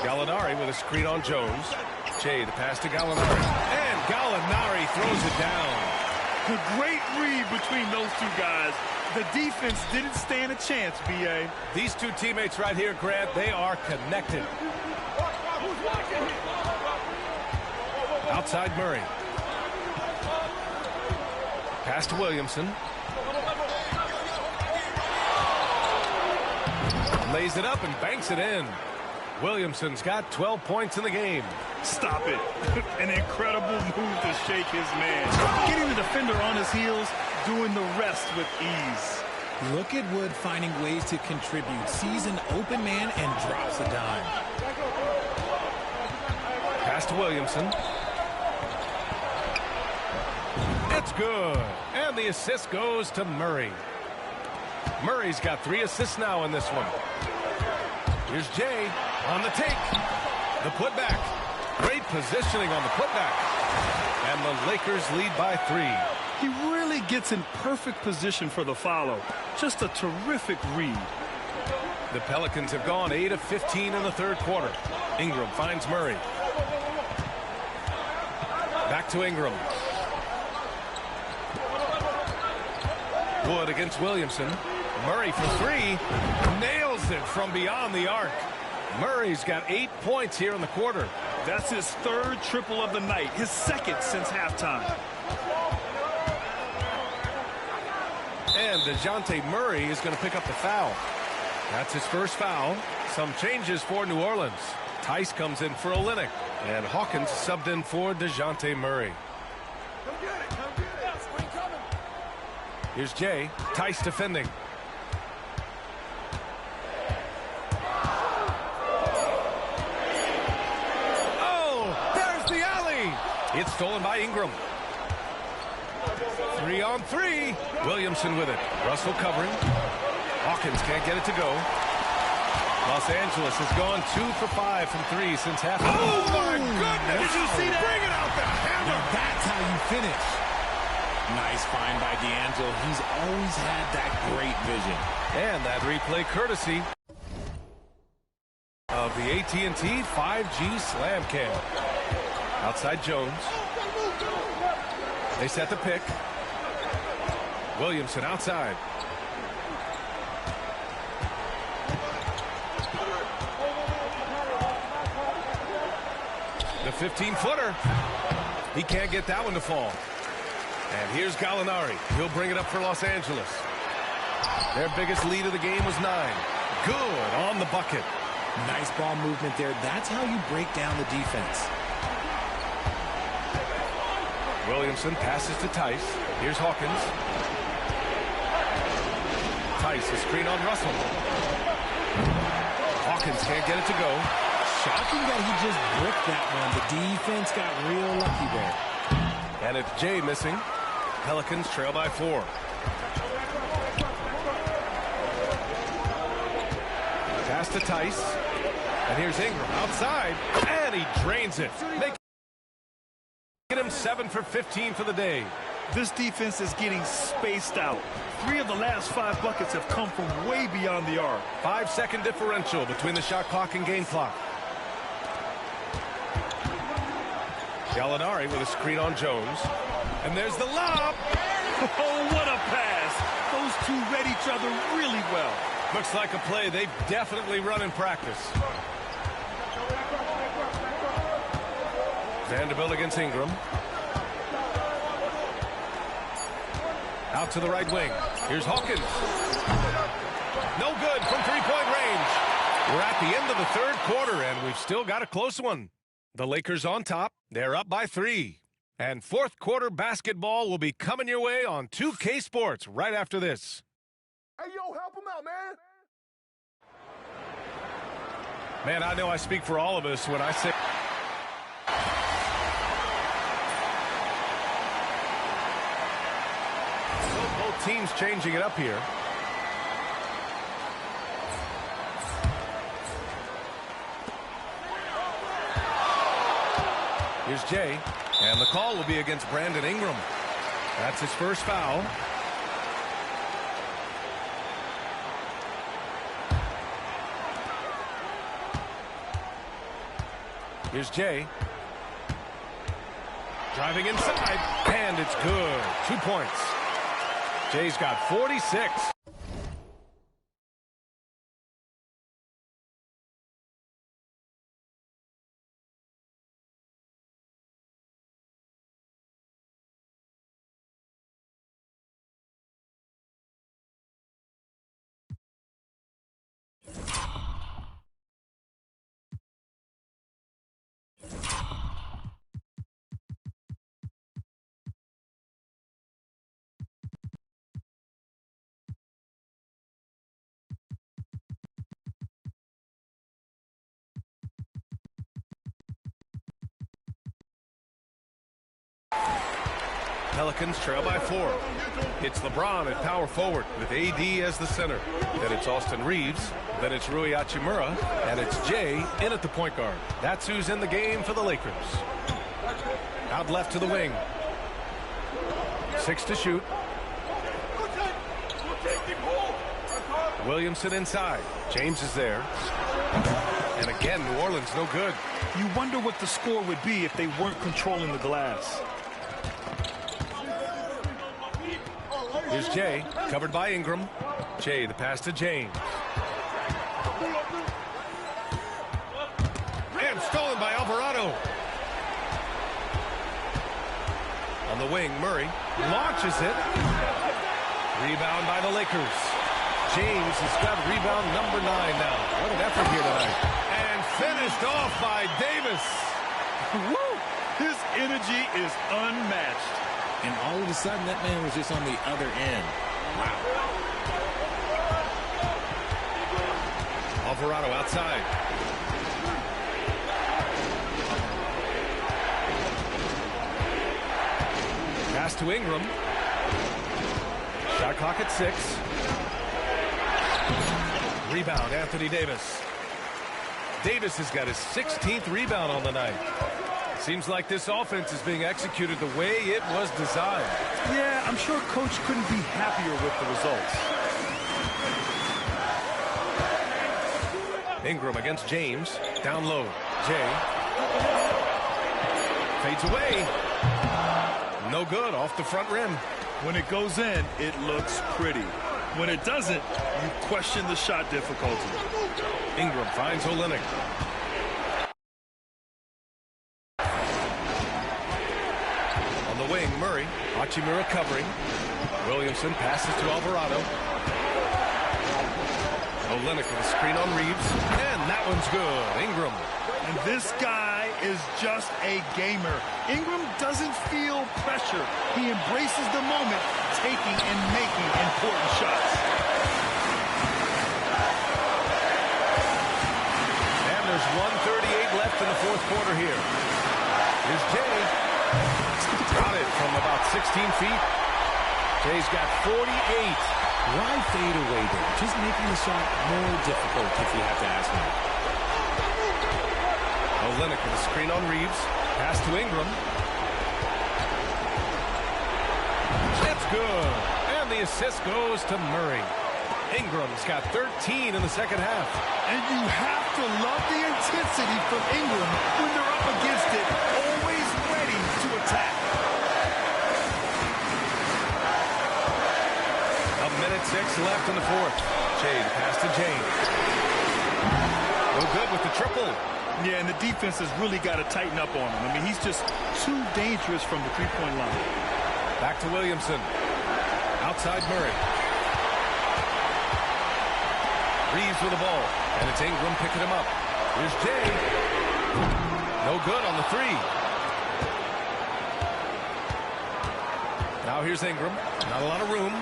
Gallinari with a screen on Jones. Jay, the pass to Gallinari. And Gallinari throws it down. A great read between those 2 guys. The defense didn't stand a chance, B.A. These 2 teammates right here, Grant, they are connected. Outside Murray. Pass to Williamson. Lays it up and banks it in. Williamson's got 12 points in the game. Stop it. An incredible move to shake his man. Getting the defender on his heels, doing the rest with ease. Look at Wood finding ways to contribute. Sees an open man and drops a dime. Pass to Williamson. It's good. And the assist goes to Murray. Murray's got 3 assists now in this one. Here's Jay on the take. The putback. Great positioning on the putback. And the Lakers lead by 3. He really gets in perfect position for the follow. Just a terrific read. The Pelicans have gone 8 of 15 in the third quarter. Ingram finds Murray. Back to Ingram. Wood against Williamson. Murray for 3. Nails it from beyond the arc. Murray's got 8 points here in the quarter. That's his 3rd triple of the night. His 2nd since halftime. And DeJounte Murray is going to pick up the foul. That's his first foul. Some changes for New Orleans. Tice comes in for Olynyk. And Hawkins subbed in for DeJounte Murray. Here's Jay. Tice defending. Oh, there's the alley. It's stolen by Ingram. 3-on-3. Williamson with it. Russell covering. Hawkins can't get it to go. Los Angeles has gone 2 for 5 from 3 since half. Oh, my goodness. Did you see that? Bring it out the hammer. Now that's how you finish. Nice find by D'Angelo. He's always had that great vision. And that replay courtesy of the AT&T 5G Slam Cam. Outside Jones. They set the pick. Williamson outside. The 15-footer. He can't get that one to fall. And here's Gallinari. He'll bring it up for Los Angeles. Their biggest lead of the game was 9. Good on the bucket. Nice ball movement there. That's how you break down the defense. Williamson passes to Tice. Here's Hawkins. Tice, a screen on Russell. Hawkins can't get it to go. Shocking that he just bricked that one. The defense got real lucky there. And it's Jay missing. Pelicans trail by 4. Pass to Tice. And here's Ingram outside. And he drains it. Making him 7 for 15 for the day. This defense is getting spaced out. 3 of the last 5 buckets have come from way beyond the arc. 5-second differential between the shot clock and game clock. Gallinari with a screen on Jones. And there's the lob. Oh, what a pass. Those two read each other really well. Looks like a play they've definitely run in practice. Vanderbilt against Ingram. Out to the right wing. Here's Hawkins. No good from three-point range. We're at the end of the third quarter, and we've still got a close one. The Lakers on top. They're up by 3. And fourth quarter basketball will be coming your way on 2K Sports right after this. Hey, yo, help him out, man. Man, I know I speak for all of us when I say... Both teams changing it up here. Here's Jay, and the call will be against Brandon Ingram. That's his first foul. Here's Jay. Driving inside, and it's good. 2 points. Jay's got 46. Pelicans trail by 4. It's LeBron at power forward with AD as the center. Then it's Austin Reeves. Then it's Rui Hachimura. And it's Jay in at the point guard. That's who's in the game for the Lakers. Out left to the wing. 6 to shoot. Williamson inside. James is there. And again, New Orleans no good. You wonder what the score would be if they weren't controlling the glass. Here's Jay, covered by Ingram. Jay, the pass to James. And stolen by Alvarado. On the wing, Murray launches it. Rebound by the Lakers. James has got rebound number 9 now. What an effort here tonight. And finished off by Davis. Woo! His energy is unmatched. And all of a sudden, that man was just on the other end. Wow. Alvarado outside. Pass to Ingram. Shot clock at 6. Rebound, Anthony Davis. Davis has got his 16th rebound on the night. Seems like this offense is being executed the way it was designed. Yeah, I'm sure Coach couldn't be happier with the results. Ingram against James. Down low. Jay. Fades away. No good. Off the front rim. When it goes in, it looks pretty. When it doesn't, you question the shot difficulty. Ingram finds Olynyk. On the wing, Murray. Hachimura covering. Williamson passes to Alvarado. Olynyk with a screen on Reeves. And that one's good. Ingram. And this guy is just a gamer. Ingram doesn't feel pressure. He embraces the moment, taking and making important shots. And there's 1:38 left in the fourth quarter here. Here's Jay. Got it from about 16 feet. Jay's got 48. Why fade away there? Just making the shot more difficult if you have to ask me. Olynyk with a screen on Reeves. Pass to Ingram. That's good. And the assist goes to Murray. Ingram's got 13 in the second half. And you have to love the intensity from Ingram when they're up against it, always ready to attack. A minute 6 left in the fourth. Jay, the pass to James. No good with the triple. Yeah, and the defense has really got to tighten up on him. I mean, he's just too dangerous from the three-point line. Back to Williamson. Outside Murray. Reeves with the ball. And it's Ingram picking him up. Here's Jay. No good on the 3. Now here's Ingram. Not a lot of room.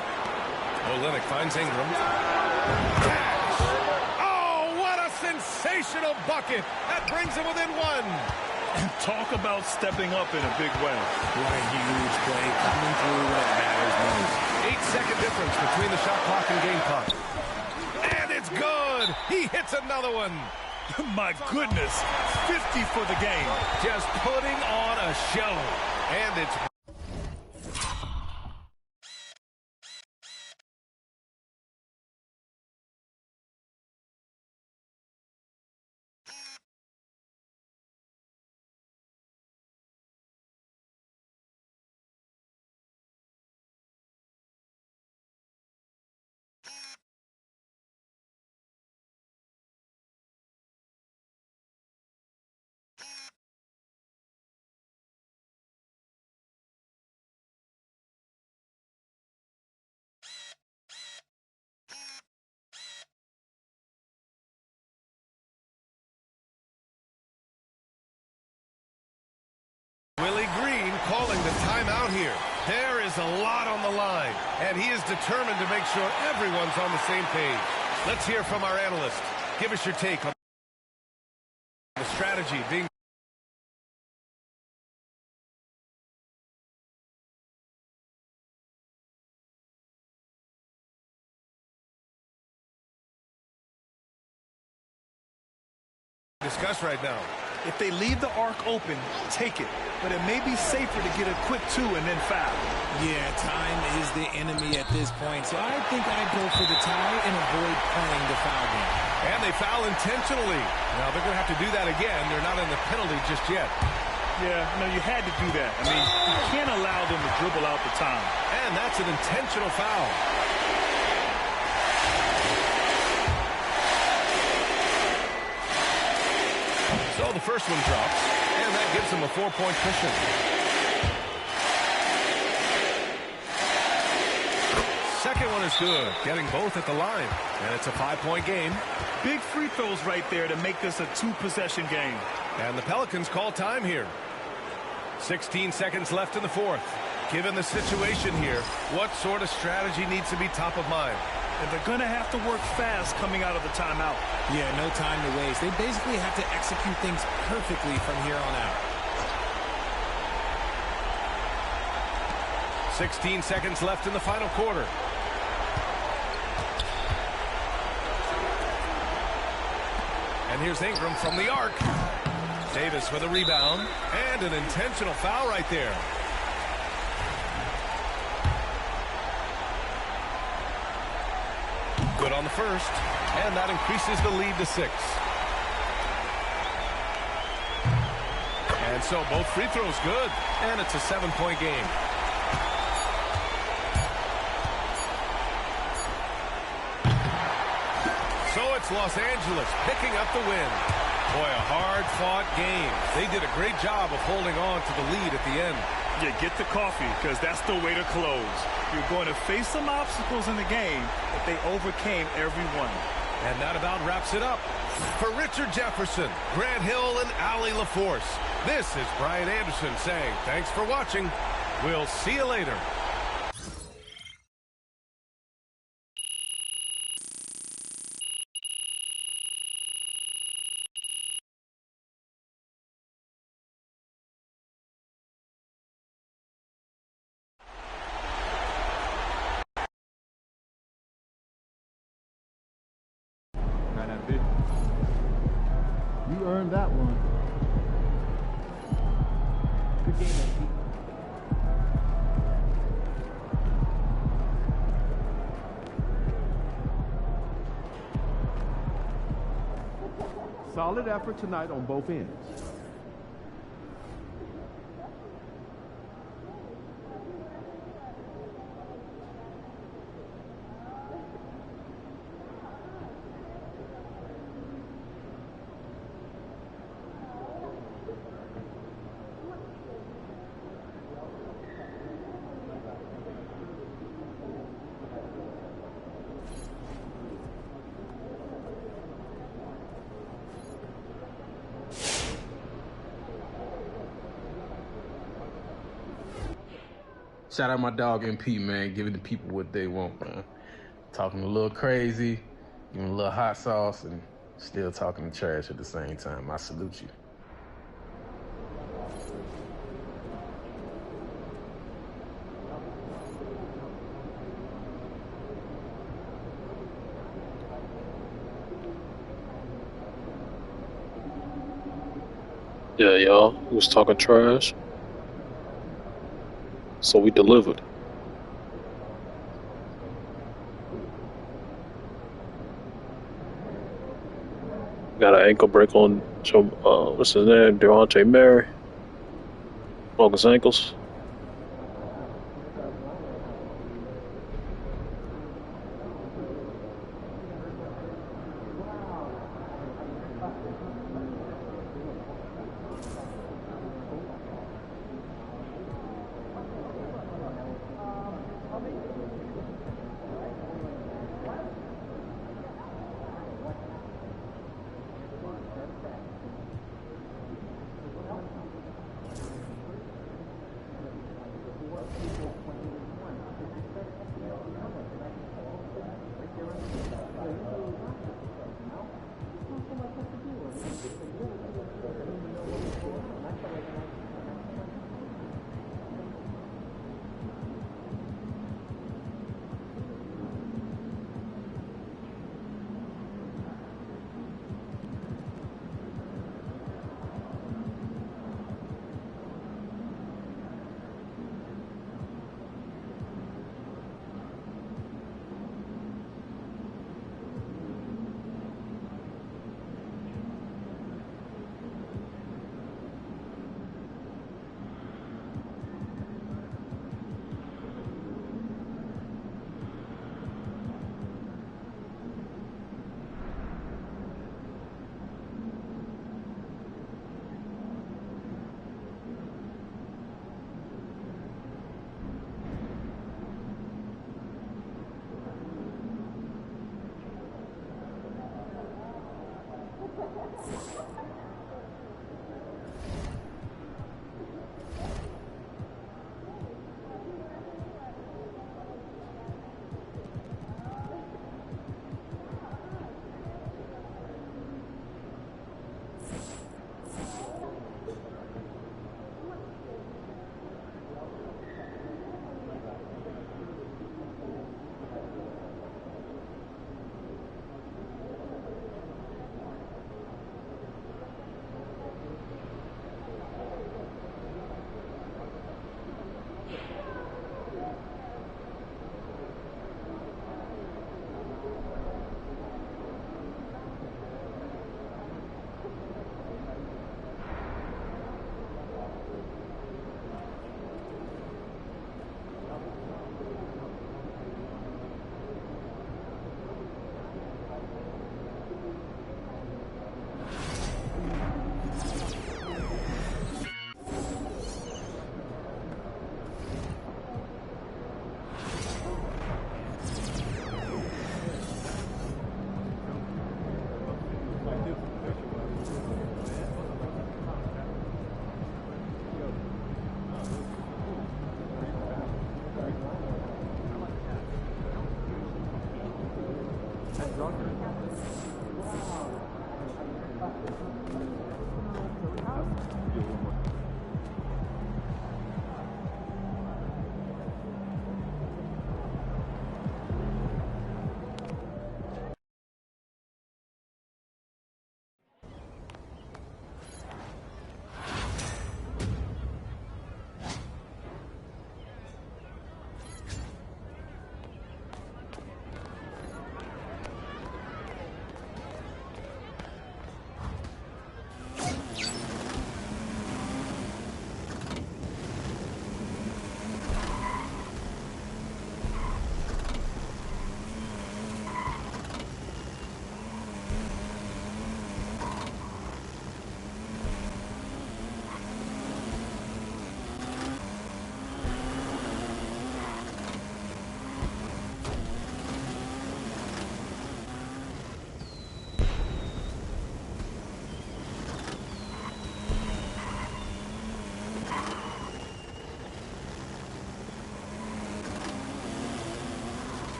Olynyk finds Ingram. Cash! Oh, what a sensational bucket! That brings him within 1. And talk about stepping up in a big way. What a huge play coming through when it matters most. 8-second difference between the shot clock and game clock. And it's good! He hits another one. My goodness, 50 for the game. Just putting on a show. And it's Willie Green calling the timeout here. There is a lot on the line, and he is determined to make sure everyone's on the same page. Let's hear from our analyst. Give us your take on the strategy being discuss right now. If they leave the arc open, take it. But it may be safer to get a quick 2 and then foul. Yeah, time is the enemy at this point. So I think I'd go for the tie and avoid playing the foul game. And they foul intentionally. Now they're going to have to do that again. They're not in the penalty just yet. Yeah, no, you had to do that. I mean, you can't allow them to dribble out the time. And that's an intentional foul. So the first one drops, and that gives them a 4-point cushion. Second one is good, getting both at the line. And it's a 5-point game. Big free throws right there to make this a 2-possession game. And the Pelicans call time here. 16 seconds left in the fourth. Given the situation here, what sort of strategy needs to be top of mind? And they're going to have to work fast coming out of the timeout. Yeah, no time to waste. They basically have to execute things perfectly from here on out. 16 seconds left in the final quarter. And here's Ingram from the arc. Davis with a rebound. And an intentional foul right there. Good on the first. And that increases the lead to 6. And so both free throws good. And it's a 7-point game. So it's Los Angeles picking up the win. Boy, a hard-fought game. They did a great job of holding on to the lead at the end. Yeah, get the coffee, because that's the way to close. You're going to face some obstacles in the game, but they overcame every one. And that about wraps it up. For Richard Jefferson, Grant Hill, and Allie LaForce, this is Brian Anderson saying thanks for watching. We'll see you later. You earned that one. Good game, MP. Solid effort tonight on both ends. Shout out my dog MP, man, giving the people what they want, man. Talking a little crazy, giving a little hot sauce, and still talking trash at the same time. I salute you. Yeah, y'all, he was talking trash. So we delivered. Got an ankle break on what's his name? Deontay Murray. Broke his ankles.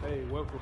Hey, welcome.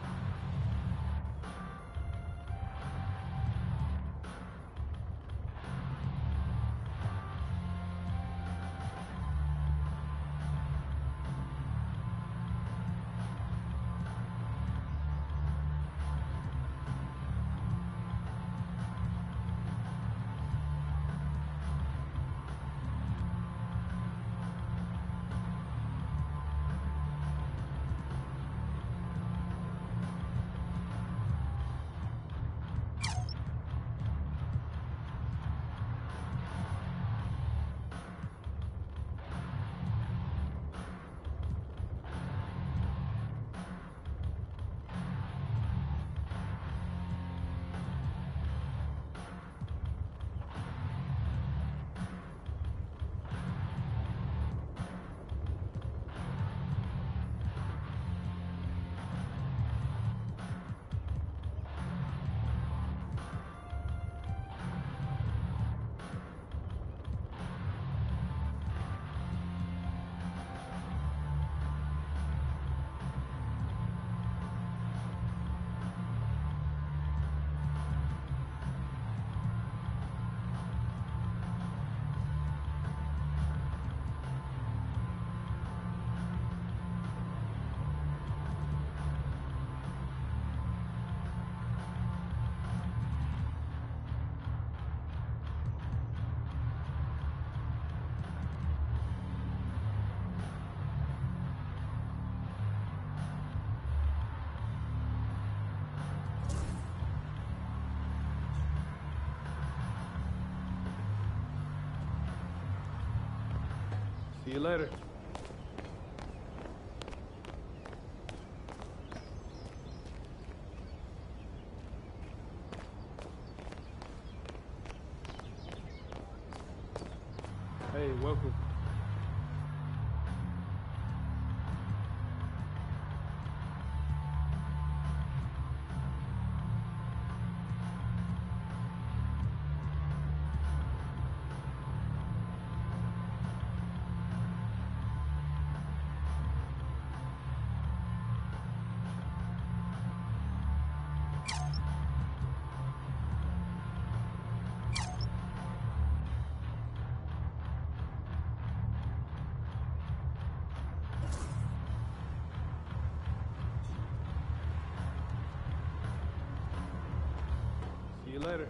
See you later. Hey, welcome. See you later.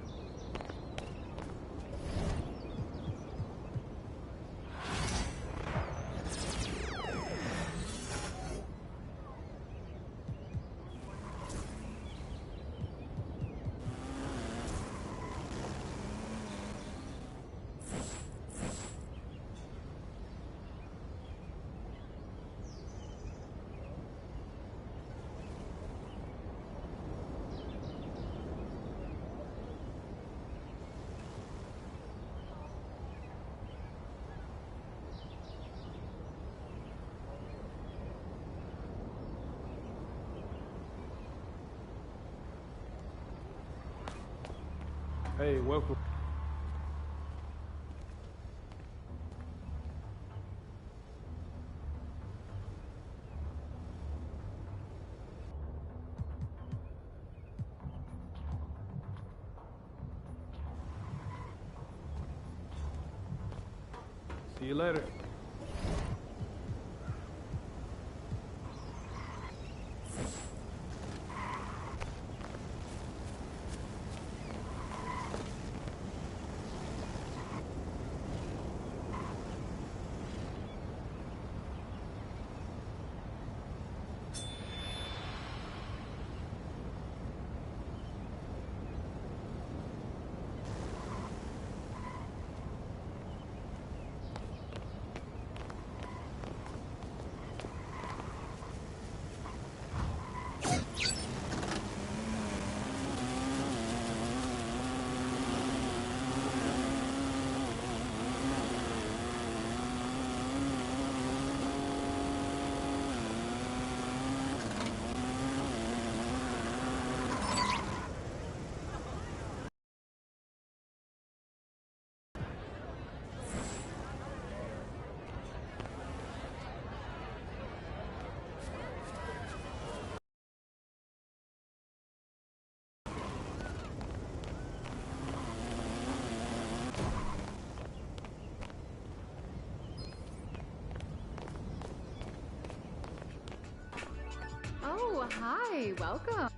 Hey, welcome. See you later. Oh, hi, welcome.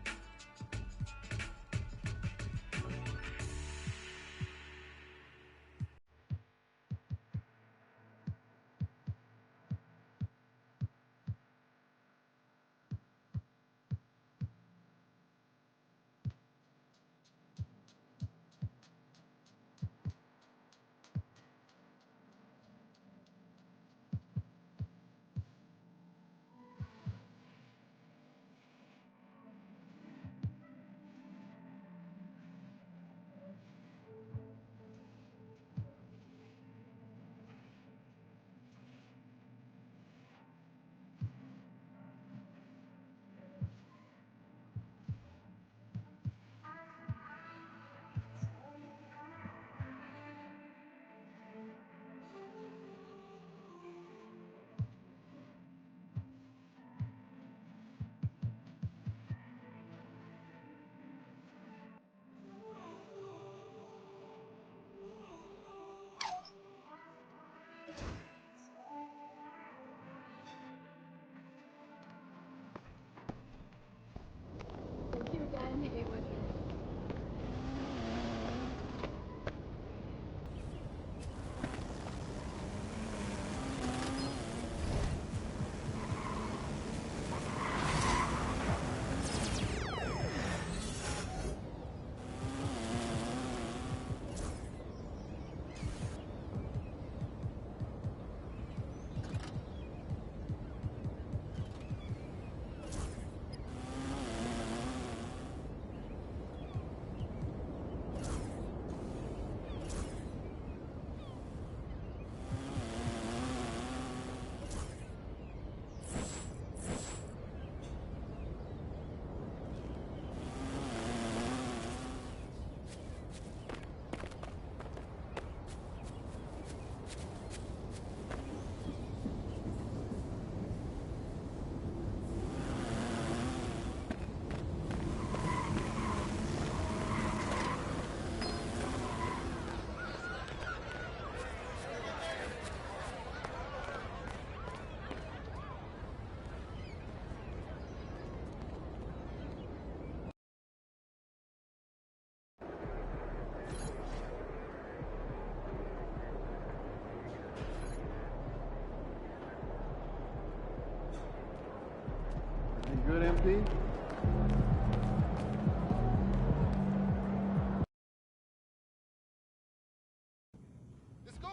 MP.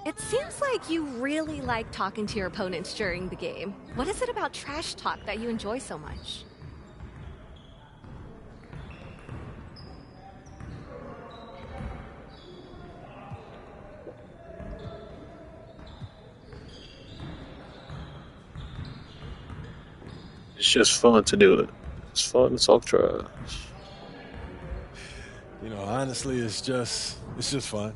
It seems like you really like talking to your opponents during the game. What is it about trash talk that you enjoy so much? It's just fun to do it. It's fun to talk trash. You know, honestly, it's just fun.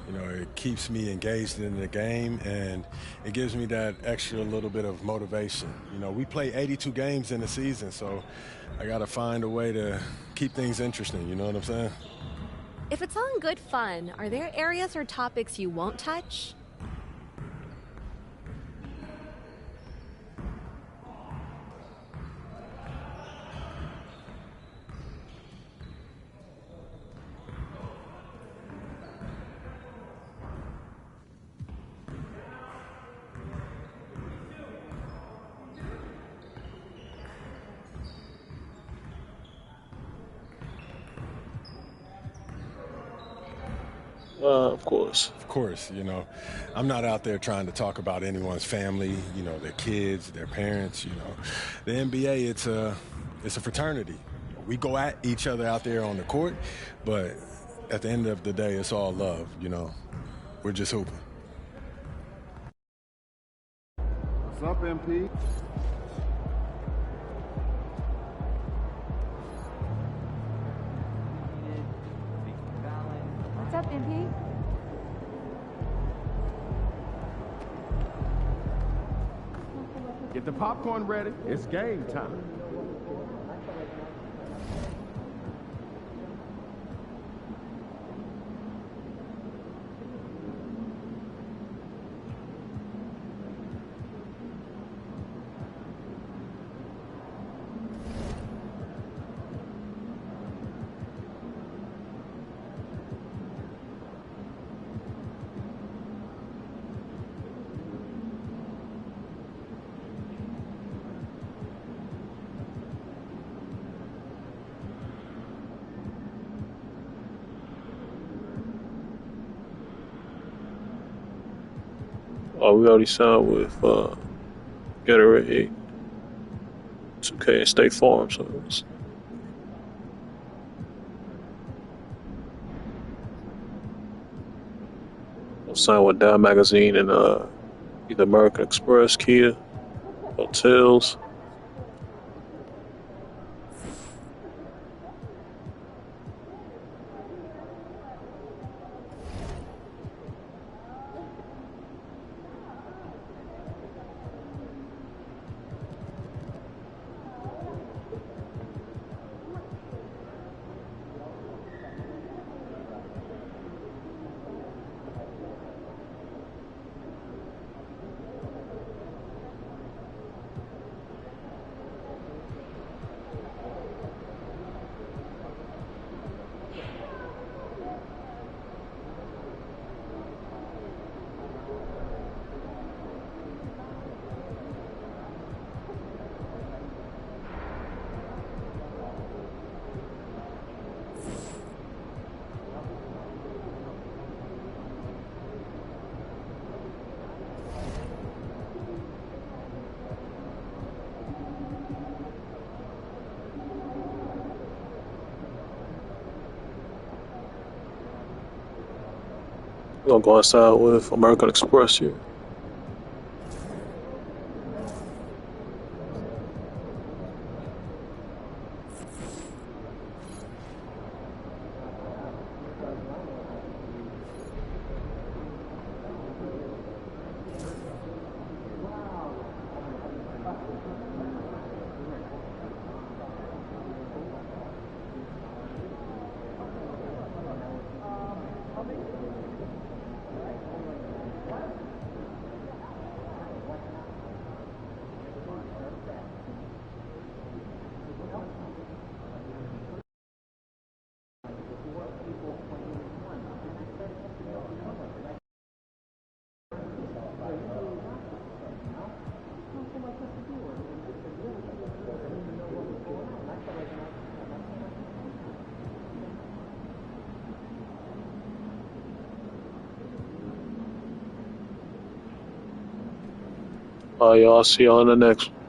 You know, it keeps me engaged in the game, and it gives me that extra little bit of motivation. You know, we play 82 games in a season, so I got to find a way to keep things interesting. You know what I'm saying? If it's all in good fun, are there areas or topics you won't touch? Of course. Of course, you know, I'm not out there trying to talk about anyone's family, you know, their kids, their parents, you know. The NBA, it's a fraternity. We go at each other out there on the court, but at the end of the day, it's all love, you know. We're just hooping. What's up, MP? What's up, MP? Get the popcorn ready. It's game time. Oh, we already signed with Gatorade, 2K, and State Farm, so it's I'm signed with Down Magazine and either American Express, Kia, hotels. We're gonna go inside with American Express here. All right, y'all. See y'all in the next one.